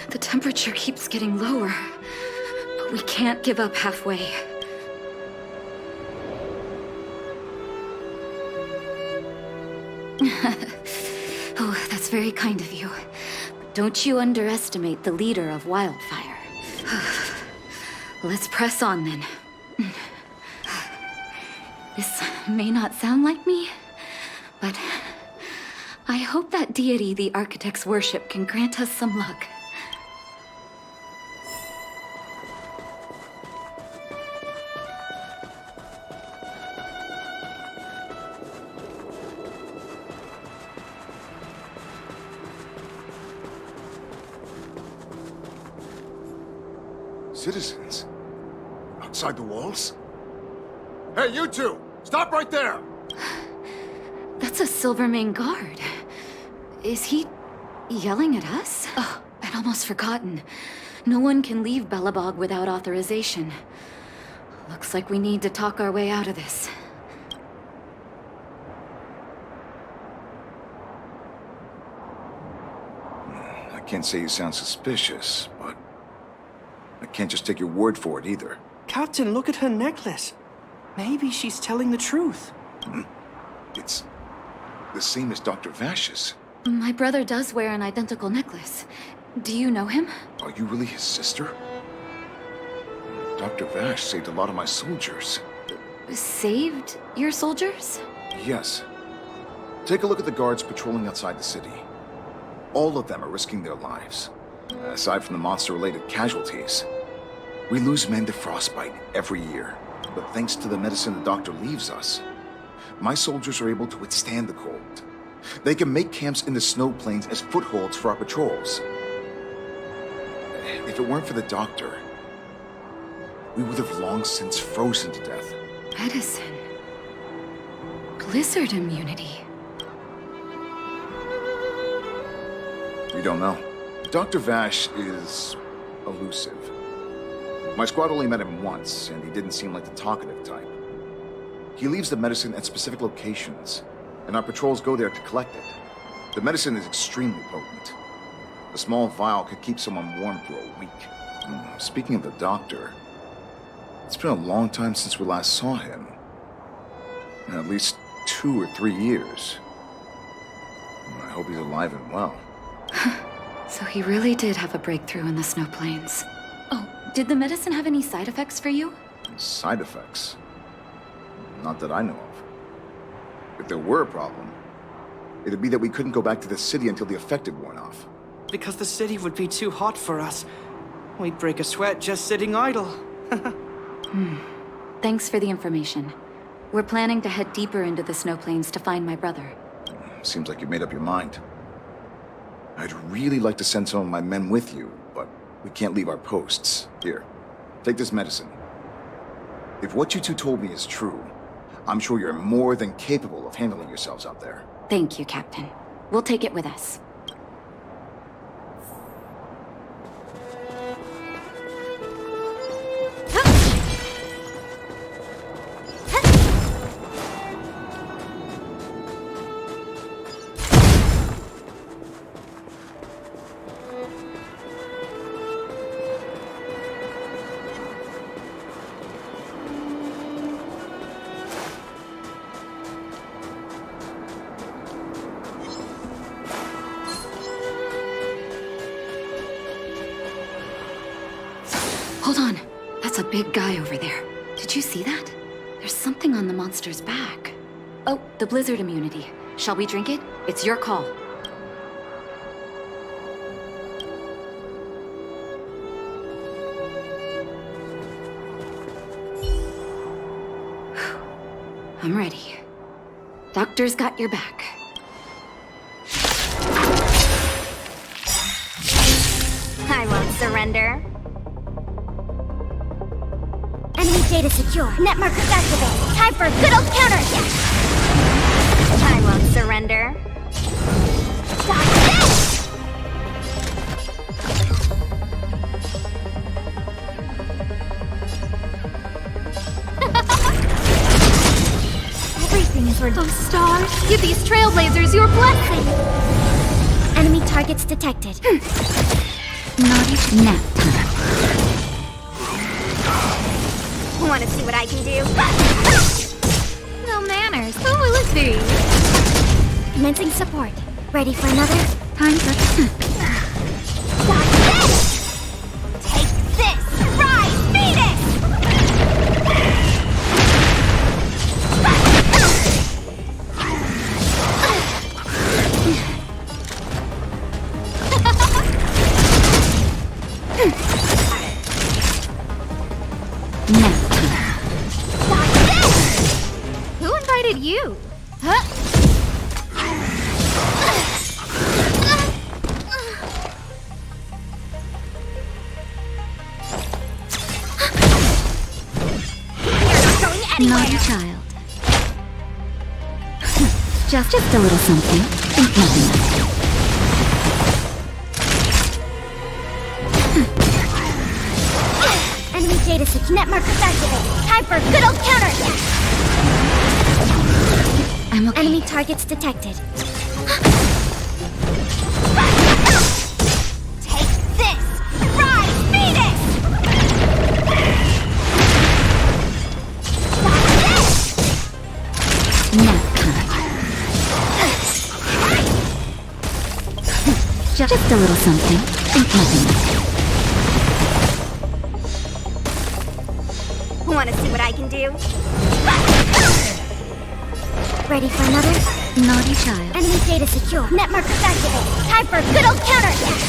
the temperature keeps getting lower. But we can't give up halfway. Oh, that's very kind of you. But don't you underestimate the leader of Wildfire. Let's press on then. This may not sound like me, but I hope that deity the architects worship can grant us some luck. Citizens? Outside the walls? Hey, you two! Stop right there! That's a Silvermane guard. Is he yelling at us? Oh, I'd almost forgotten. No one can leave Belobog without authorization. Looks like we need to talk our way out of this. I can't say you sound suspicious, but I can't just take your word for it either. Captain, look at her necklace. Maybe she's telling the truth. It's the same as Dr. Vash's. My brother does wear an identical necklace. Do you know him? Are you really his sister? Dr. Vash saved a lot of my soldiers. Saved your soldiers? Yes. Take a look at the guards patrolling outside the city. All of them are risking their lives. Aside from the monster-related casualties. We lose men to frostbite every year. But thanks to the medicine the doctor leaves us, my soldiers are able to withstand the cold. They can make camps in the snow plains as footholds for our patrols. If it weren't for the doctor, we would have long since frozen to death. Medicine. Blizzard immunity. We don't know. Dr. Vash is elusive. My squad only met him once, and he didn't seem like the talkative type. He leaves the medicine at specific locations, and our patrols go there to collect it. The medicine is extremely potent. A small vial could keep someone warm for a week. Speaking of the doctor, it's been a long time since we last saw him. At least 2 or 3 years. I hope he's alive and well. So he really did have a breakthrough in the snow plains. Oh, did the medicine have any side effects for you? Side effects? Not that I know of. If there were a problem, it'd be that we couldn't go back to the city until the effect had worn off. Because the city would be too hot for us. We'd break a sweat just sitting idle. Thanks for the information. We're planning to head deeper into the snow plains to find my brother. Seems like you made up your mind. I'd really like to send some of my men with you, but we can't leave our posts. Here, take this medicine. If what you two told me is true, I'm sure you're more than capable of handling yourselves out there. Thank you, Captain. We'll take it with us. Hold on. That's a big guy over there. Did you see that? There's something on the monster's back. Oh, the blizzard immunity. Shall we drink it? It's your call. I'm ready. Doctor's got your back. I won't surrender. Enemy data secure. Net markers activated. Time for a good old counterattack. I won't surrender. Stop this! Everything is worth. Oh, stars, give these trailblazers your blessing. Enemy targets detected. Naughty nap time. Want to see what I can do? No manners. Who will it be? Commencing support. Ready for another? Time for Stop this! Take this! Rise! Beat it! Who invited you? Huh? Naughty child. just a little something. Think nothing of it. Enemy data switch net markers activated. Time for a good old counterattack. I'm okay. Enemy targets detected. Take this! Rise! Beat it! Nap time. Just a little something. Think nothing of it. Want to see what I can do? Ready for another? Naughty child. Enemy data secure. Net markers activated. Time for a good old counterattack.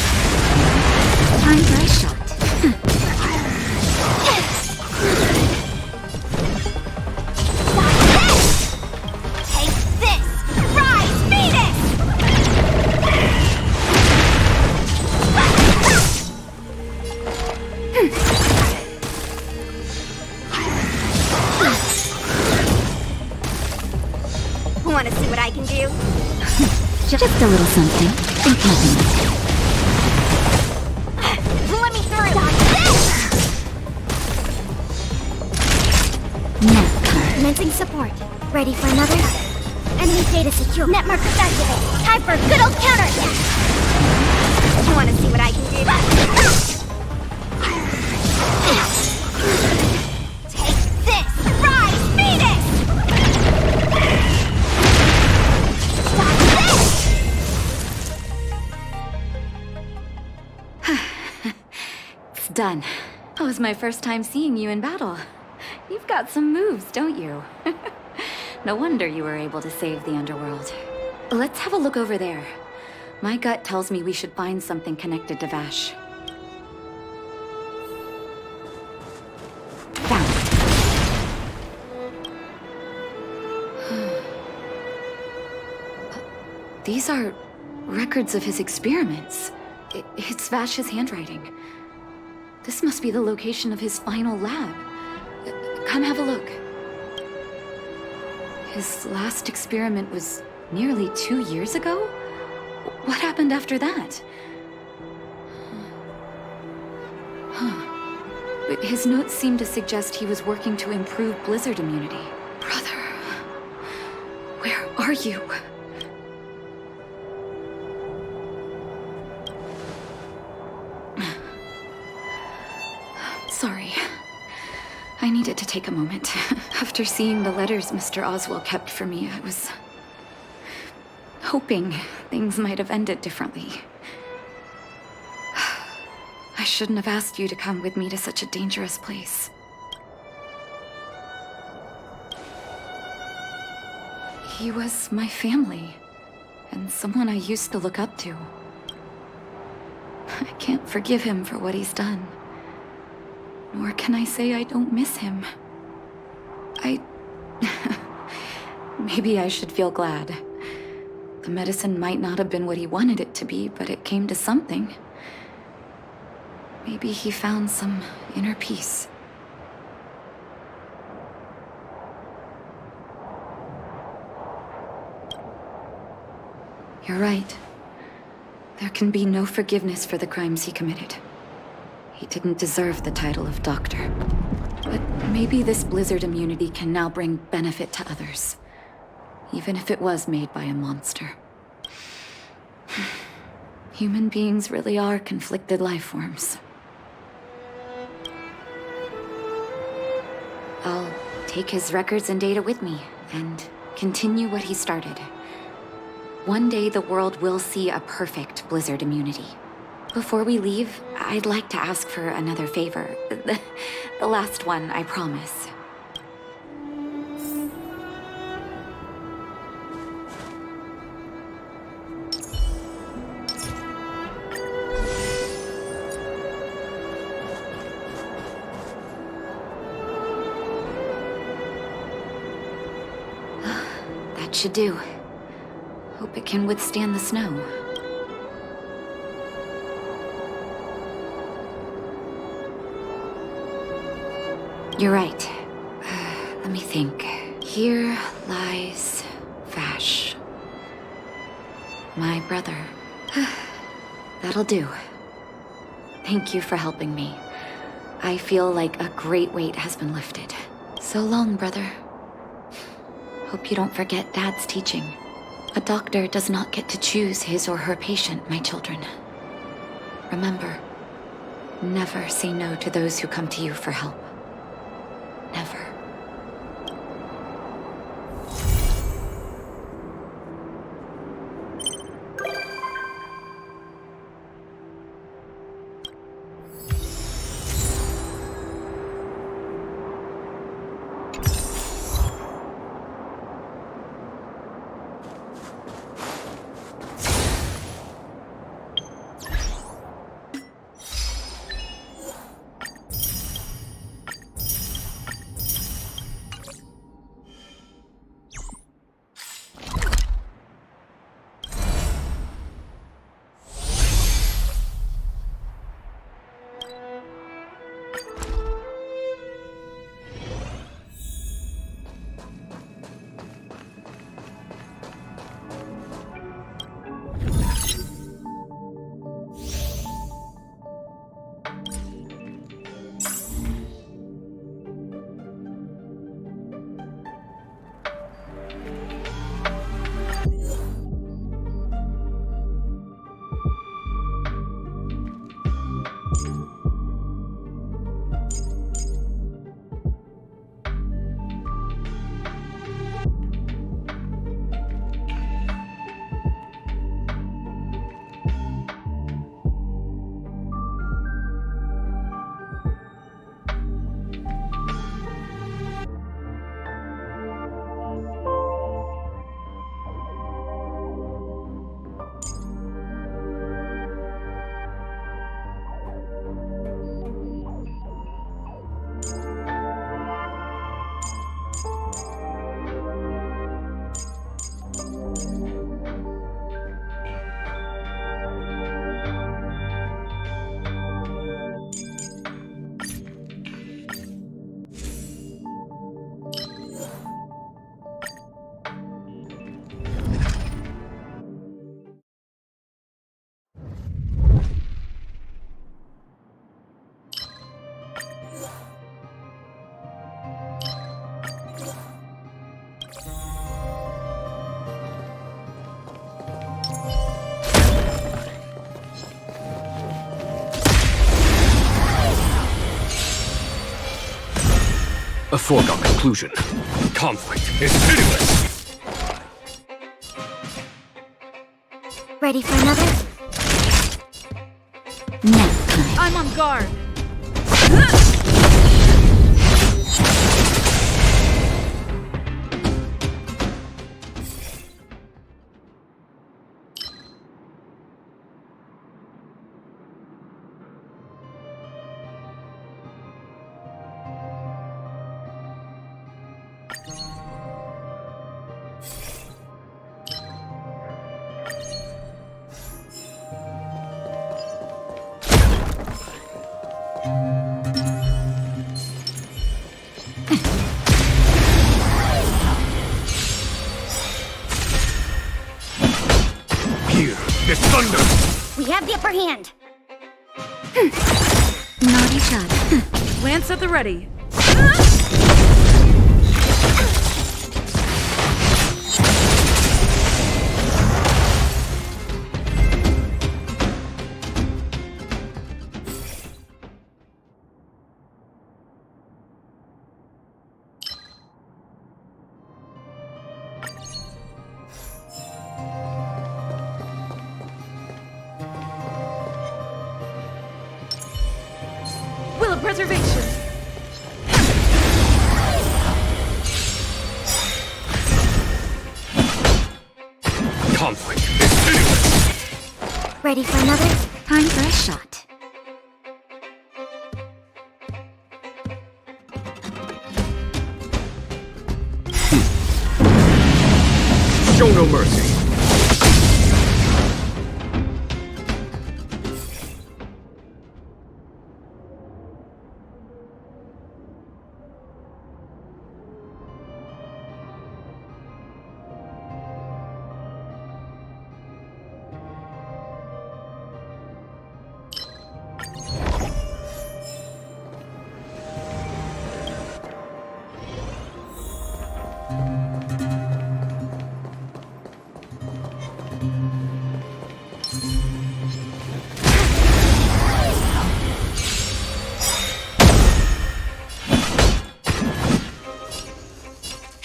Time for a shot. Take this! Rise! Beat it! Want to see what I can do? Just a little something. Think nothing of it. Let me through! Nap time. Commencing support. Ready for another? Enemy data secure. Net markers activated. Time for a good old counterattack. You want to see what I can do? Take this! Rise, Phoenix! Stop this! It's done. That was my first time seeing you in battle. You've got some moves, don't you? No wonder you were able to save the underworld. Let's have a look over there. My gut tells me we should find something connected to Vash. Found it. These are records of his experiments. It's Vash's handwriting. This must be the location of his final lab. Come have a look. His last experiment was nearly 2 years ago? What happened after that? But his notes seem to suggest he was working to improve blizzard immunity. Brother, where are you? Sorry. I needed to take a moment. After seeing the letters Mr. Oswell kept for me, I was hoping things might have ended differently. I shouldn't have asked you to come with me to such a dangerous place. He was my family, and someone I used to look up to. I can't forgive him for what he's done. Nor can I say I don't miss him. Maybe I should feel glad. The medicine might not have been what he wanted it to be, but it came to something. Maybe he found some inner peace. You're right. There can be no forgiveness for the crimes he committed. He didn't deserve the title of doctor. But maybe this blizzard immunity can now bring benefit to others. Even if it was made by a monster. Human beings really are conflicted life forms. I'll take his records and data with me, and continue what he started. One day the world will see a perfect blizzard immunity. Before we leave, I'd like to ask for another favor. The last one, I promise. That should do. Hope it can withstand the snow. You're right. Let me think. Here lies Vash. My brother. That'll do. Thank you for helping me. I feel like a great weight has been lifted. So long, brother. Hope you don't forget Dad's teaching. A doctor does not get to choose his or her patient, my children. Remember, never say no to those who come to you for help. Never. A foregone conclusion. Conflict is pitiless! Ready for another? Nap time. I'm on guard. Here, this thunder! We have the upper hand. Naughty child. Lance at the ready. Will of preservation. Conflict is pitiless! Ready for another? Time for a shot. Show no mercy!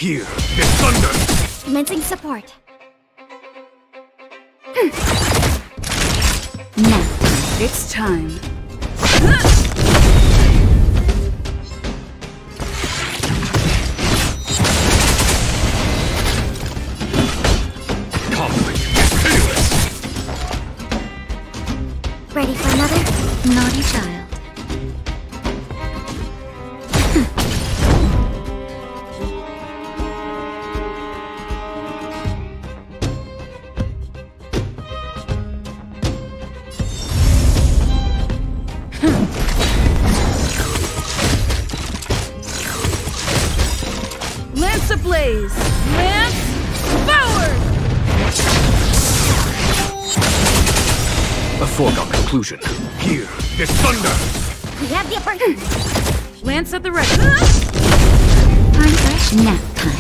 Here, this thunder! Commencing support. Nap time. It's time. Conflict is pitiless! Ready for another? Naughty child. Lance ablaze. Lance forward. A foregone conclusion. Here, this thunder! We have the upper hand. Lance at the ready. Time for a nap time.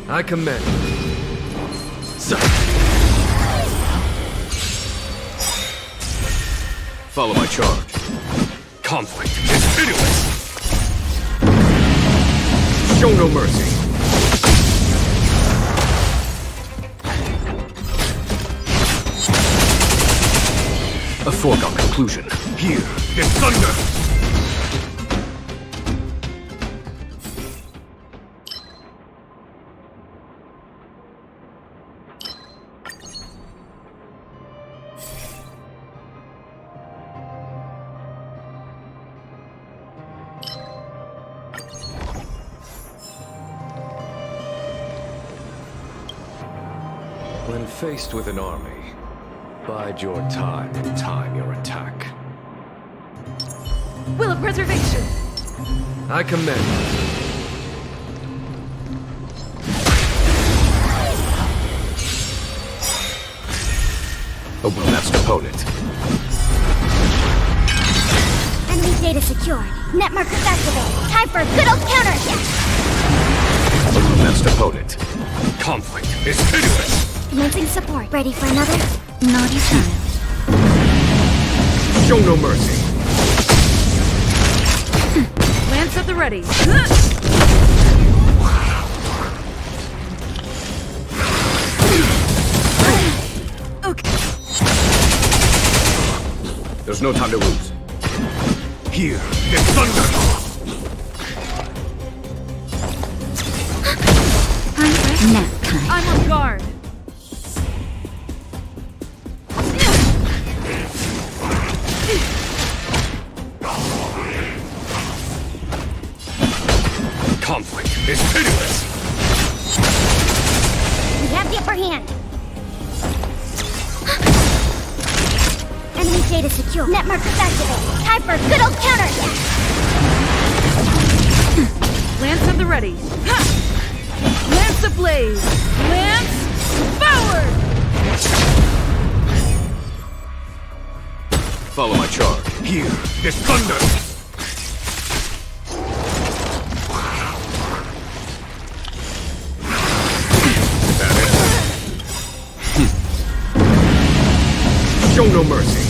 I commend. So. Follow my charge. Conflict is pitiless! Show no mercy! A foregone conclusion. Here, this thunder! When faced with an army, bide your time and time your attack. Will of preservation! I commend you. A well-matched opponent. Enemy data secure. Net markers activated. Time for a good old counterattack. A well-matched opponent. Conflict is hideous! Commencing support. Ready for another? Naughty child. Show no mercy. Lance at the ready. Okay. There's no time to lose. Here is thunder! Nap time. I'm on guard. Conflict is pitiless! We have the upper hand. Enemy data secure. Net markers activated. Time for a good old counterattack. Lance at the ready. Ha! Lance ablaze. Lance forward! Follow my charge. Here is thunder! Show no mercy.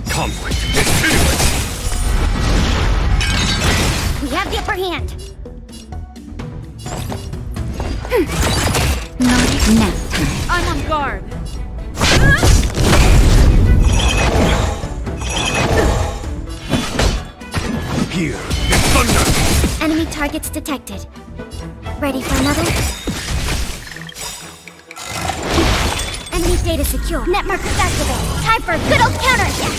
Conflict is pitiless! We have the upper hand. Naughty nap time. I'm on guard. Here is thunder! Enemy targets detected. Ready for another? Enemy data secure. Net markers activated. Time for a good old counterattack.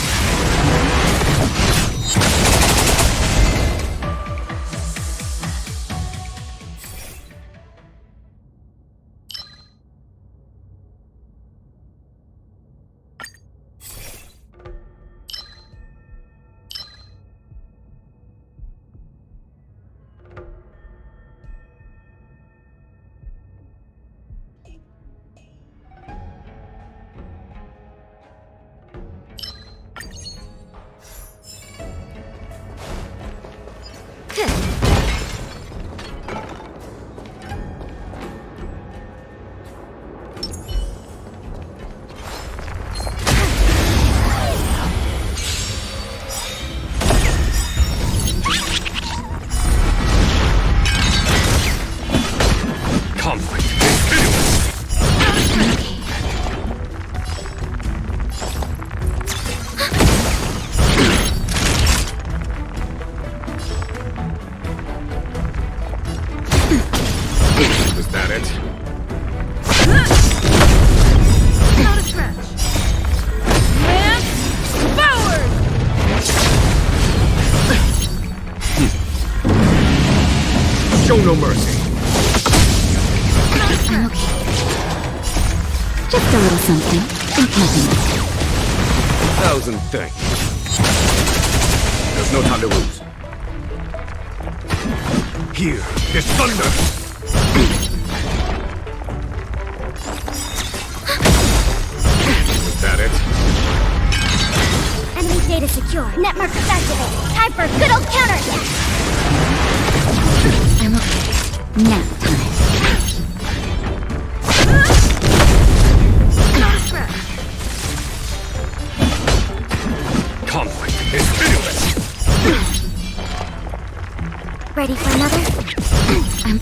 no mercy. I'm okay. Just a little something. Think nothing. Thousand thanks. There's no time to lose. Here is thunder. Is that it? Enemy data secure. Net markers activated. Time for a good old counterattack. I'm okay. Nap time. Conflict is pitiless. Ready for another? I'm...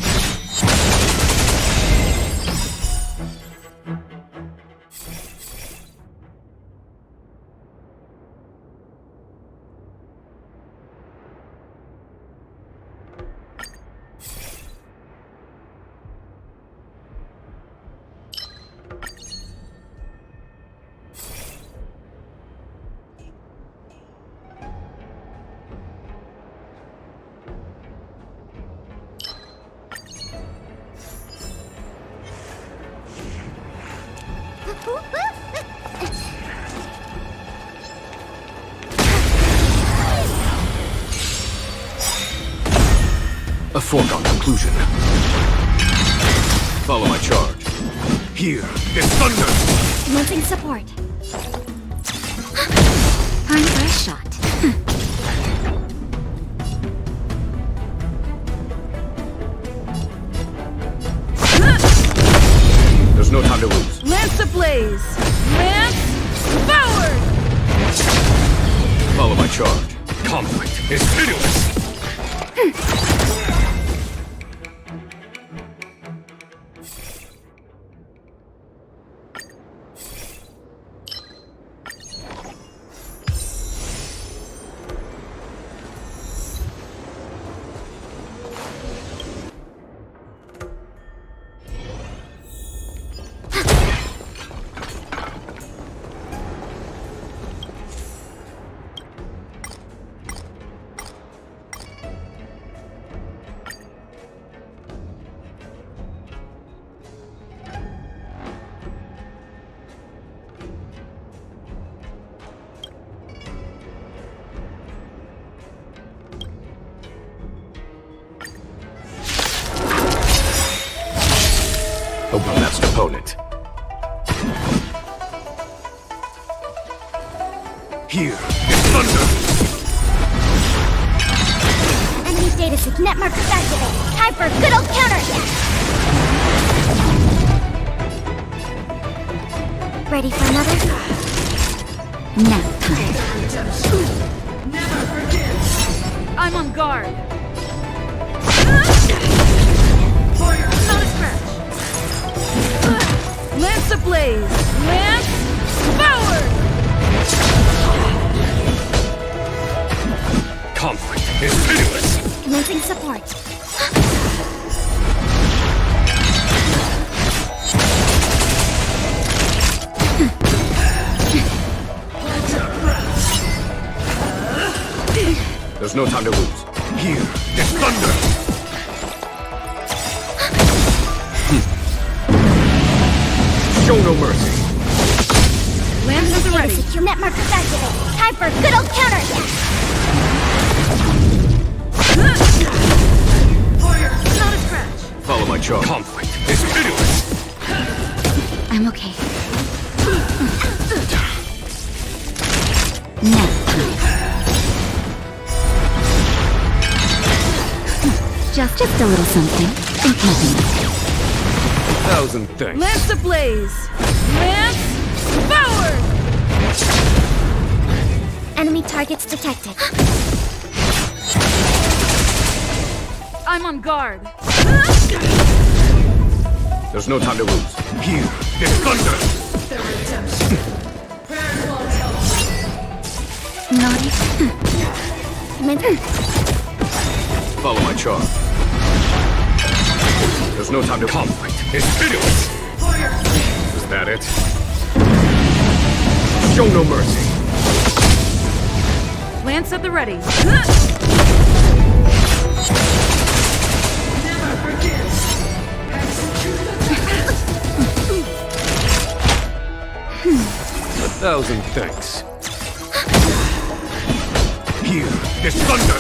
A foregone conclusion. Follow my charge. Here is thunder. Commencing support. Time for a shot. There's no time to lose. Lance ablaze! Lance forward! Follow my charge. Conflict is pitiless. A well-matched opponent. Here is thunder. Enemy data secure. Net markers activated. Time for a good old counterattack. Ready for another? Nap time. I'm on guard. Not a scratch. Lance ablaze! Lance forward! Conflict is pitiless. Commencing support. There's no time to lose. Here is thunder. Show no mercy. Lance is ready. Secure. Net markers activated. Time for a good old counterattack. Not a scratch. Follow my charge. Conflict is pitiless. I'm okay. Nap time. Just a little something. Think nothing. Thousand thanks. Lance ablaze! Lance forward! Enemy targets detected. I'm on guard. There's no time to lose. Here is thunder. Naughty. Follow my charge. There's no time to conflict. It's pitiless. Is that it? Show no mercy. Lance at the ready. 1,000 thanks. Here, this thunder!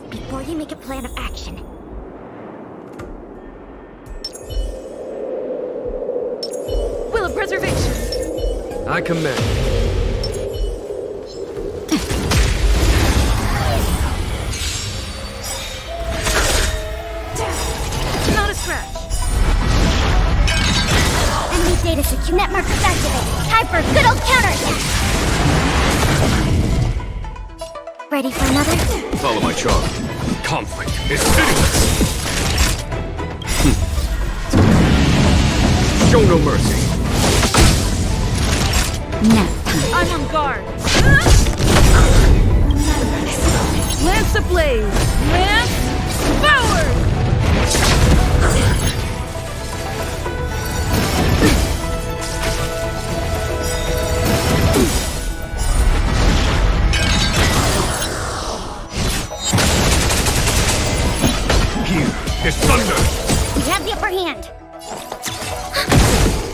Before you make a plan of action, Will of preservation! I command. Not a scratch. enemy data secure. Net markers activated. Time for a good old counterattack. Ready for another? Follow my charm. Conflict is pitiless. Show no mercy. Now. I'm on guard. Lance ablaze! Lance forward! Here, this thunder! We have the upper hand.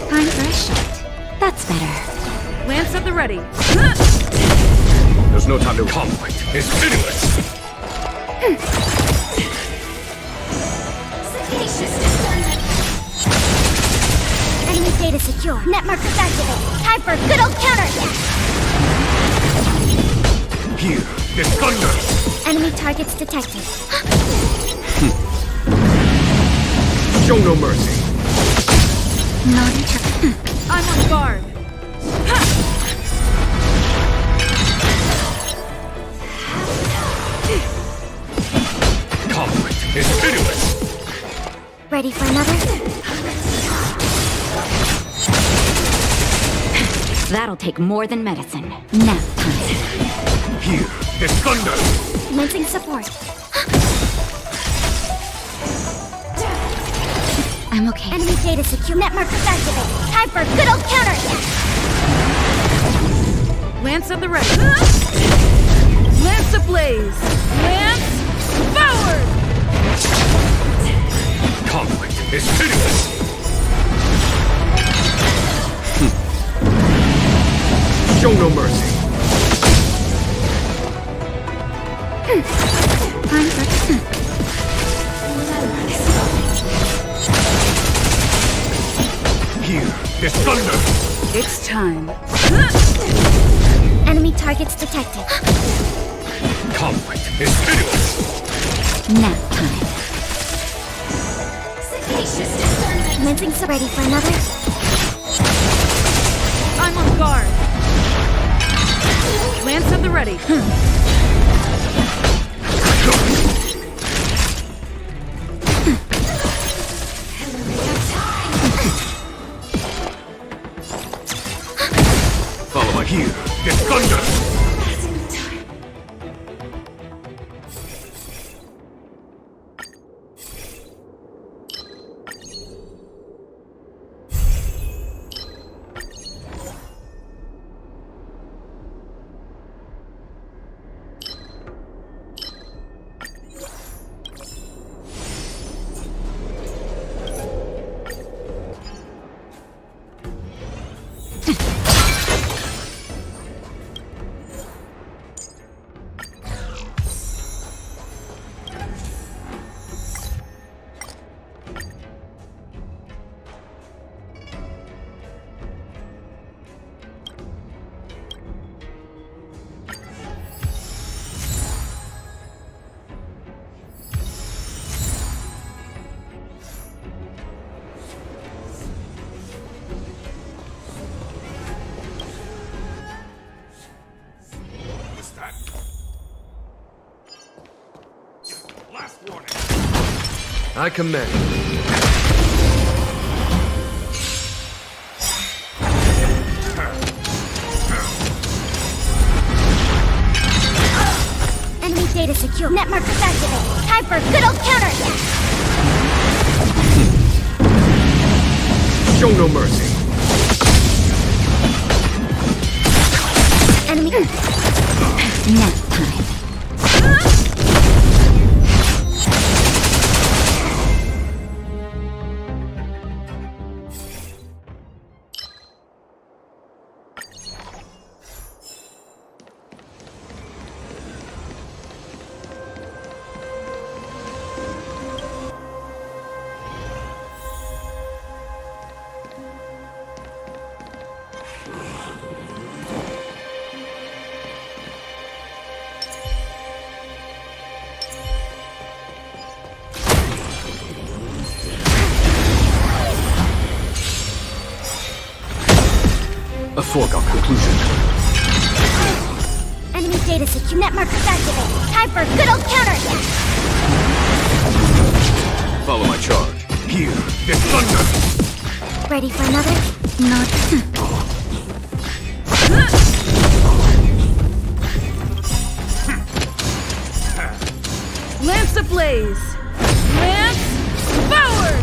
Time for a shot. That's better. Lance at the ready. There's no time to conflict. It's pitiless! Enemy data secure. Net markers activated. Time for a good old counterattack. Here, this thunder! Enemy targets detected. Show no mercy. Not each I'm on guard. Conflict is pitiless! Ready for another? That'll take more than medicine. Nap time. Here, this thunder! Commencing support. I'm okay. Enemy data secure. Net markers activated. Time for a good old counterattack. Lance at the ready. Lance ablaze! Lance forward! Conflict is pitiless! Show no mercy. Time for Here, this thunder! It's time. Enemy targets detected. Conflict is pitiless! nap time. Commencing ready for another? I'm on guard. Lance at the ready. Follow my here, this thunder! I command. Enemy data secure. Net markers activated. Time for a good old counterattack. Show no mercy. Enemy. Nap time. A foregone conclusion. Enemy data system net markers activated. Time for a good old counterattack. Follow my charge. Here, this thunder! Ready for another? Not. Lance ablaze! Lance forward!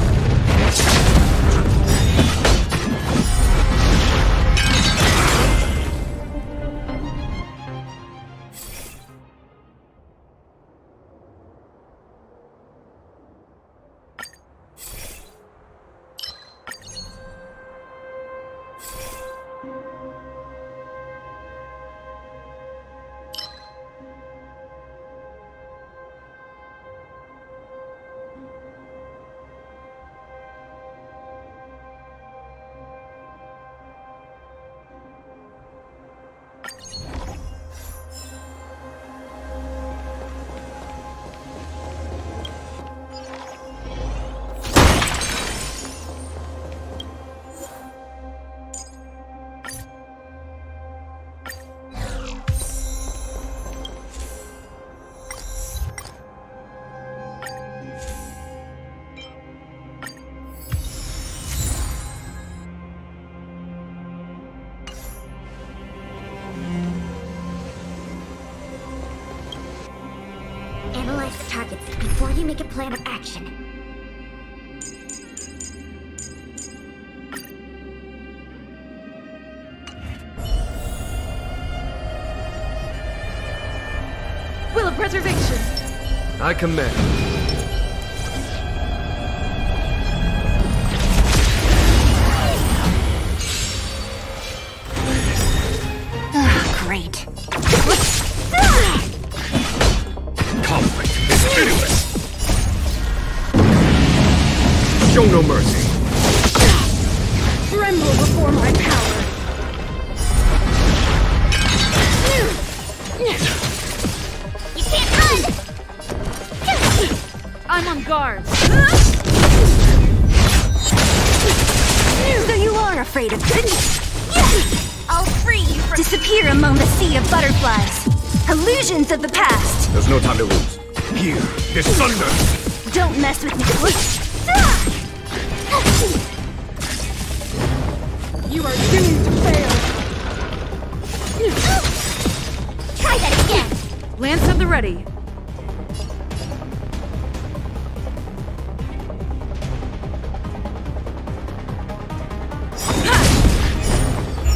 Analyze the targets before you make a plan of action. Will of preservation! I command. Great. Conflict is pitiless. Show no mercy. Tremble before my power! You can't run! I'm on guard! So you are afraid of me? I'll free you from— Disappear among the sea of butterflies. Illusions of the past. There's no time to lose. Here, this thunder! Don't mess with me. You are doomed to fail! Try that again! Lance at the ready.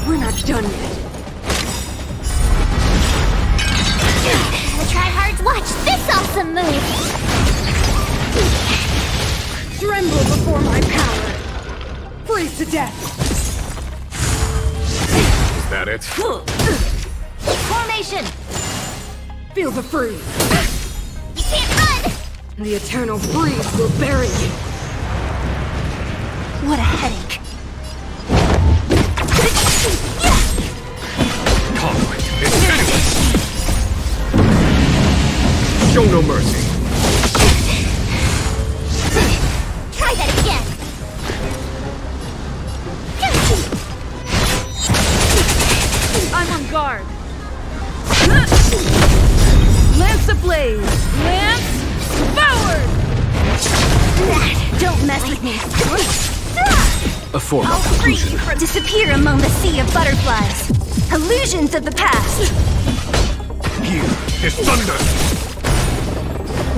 We're not done yet. The tryhards, watch this awesome move! Tremble before my power! Freeze to death! Is that it? Formation! Feel the freeze! You can't run! The eternal freeze will bury you! What a headache. Conflict is pitiless. Show no mercy. Try that again! I'm on guard! Lance ablaze! Lance forward! Don't mess with me. A foregone conclusion. Disappear among the sea of butterflies. Illusions of the past. Here, this thunder!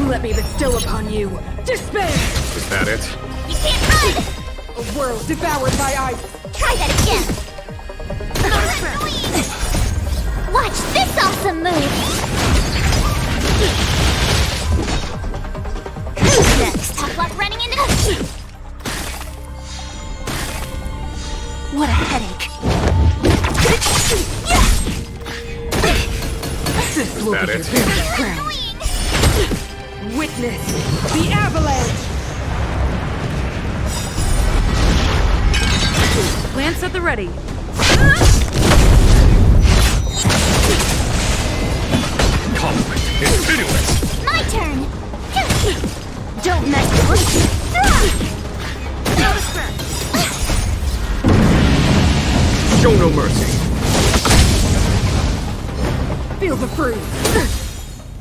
Let me bestow upon you despair! Is that it? You can't run! A world devoured by ice. Try that again. Watch this awesome move. Who's next? Tough luck running into. What a headache. This will be your it? very crown. Witness the avalanche. Lance at the ready. Conflict is continuous. My turn. Don't mess with me. Show no mercy. Feel the freeze.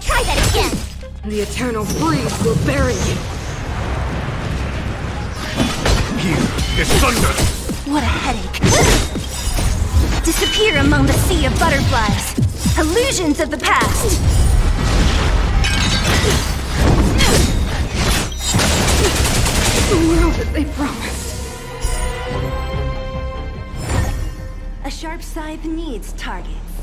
Try that again. The eternal freeze will bury you. Here is thunder. What a headache. Disappear among the sea of butterflies. Illusions of the past. The world that they promised. A sharp scythe needs targets.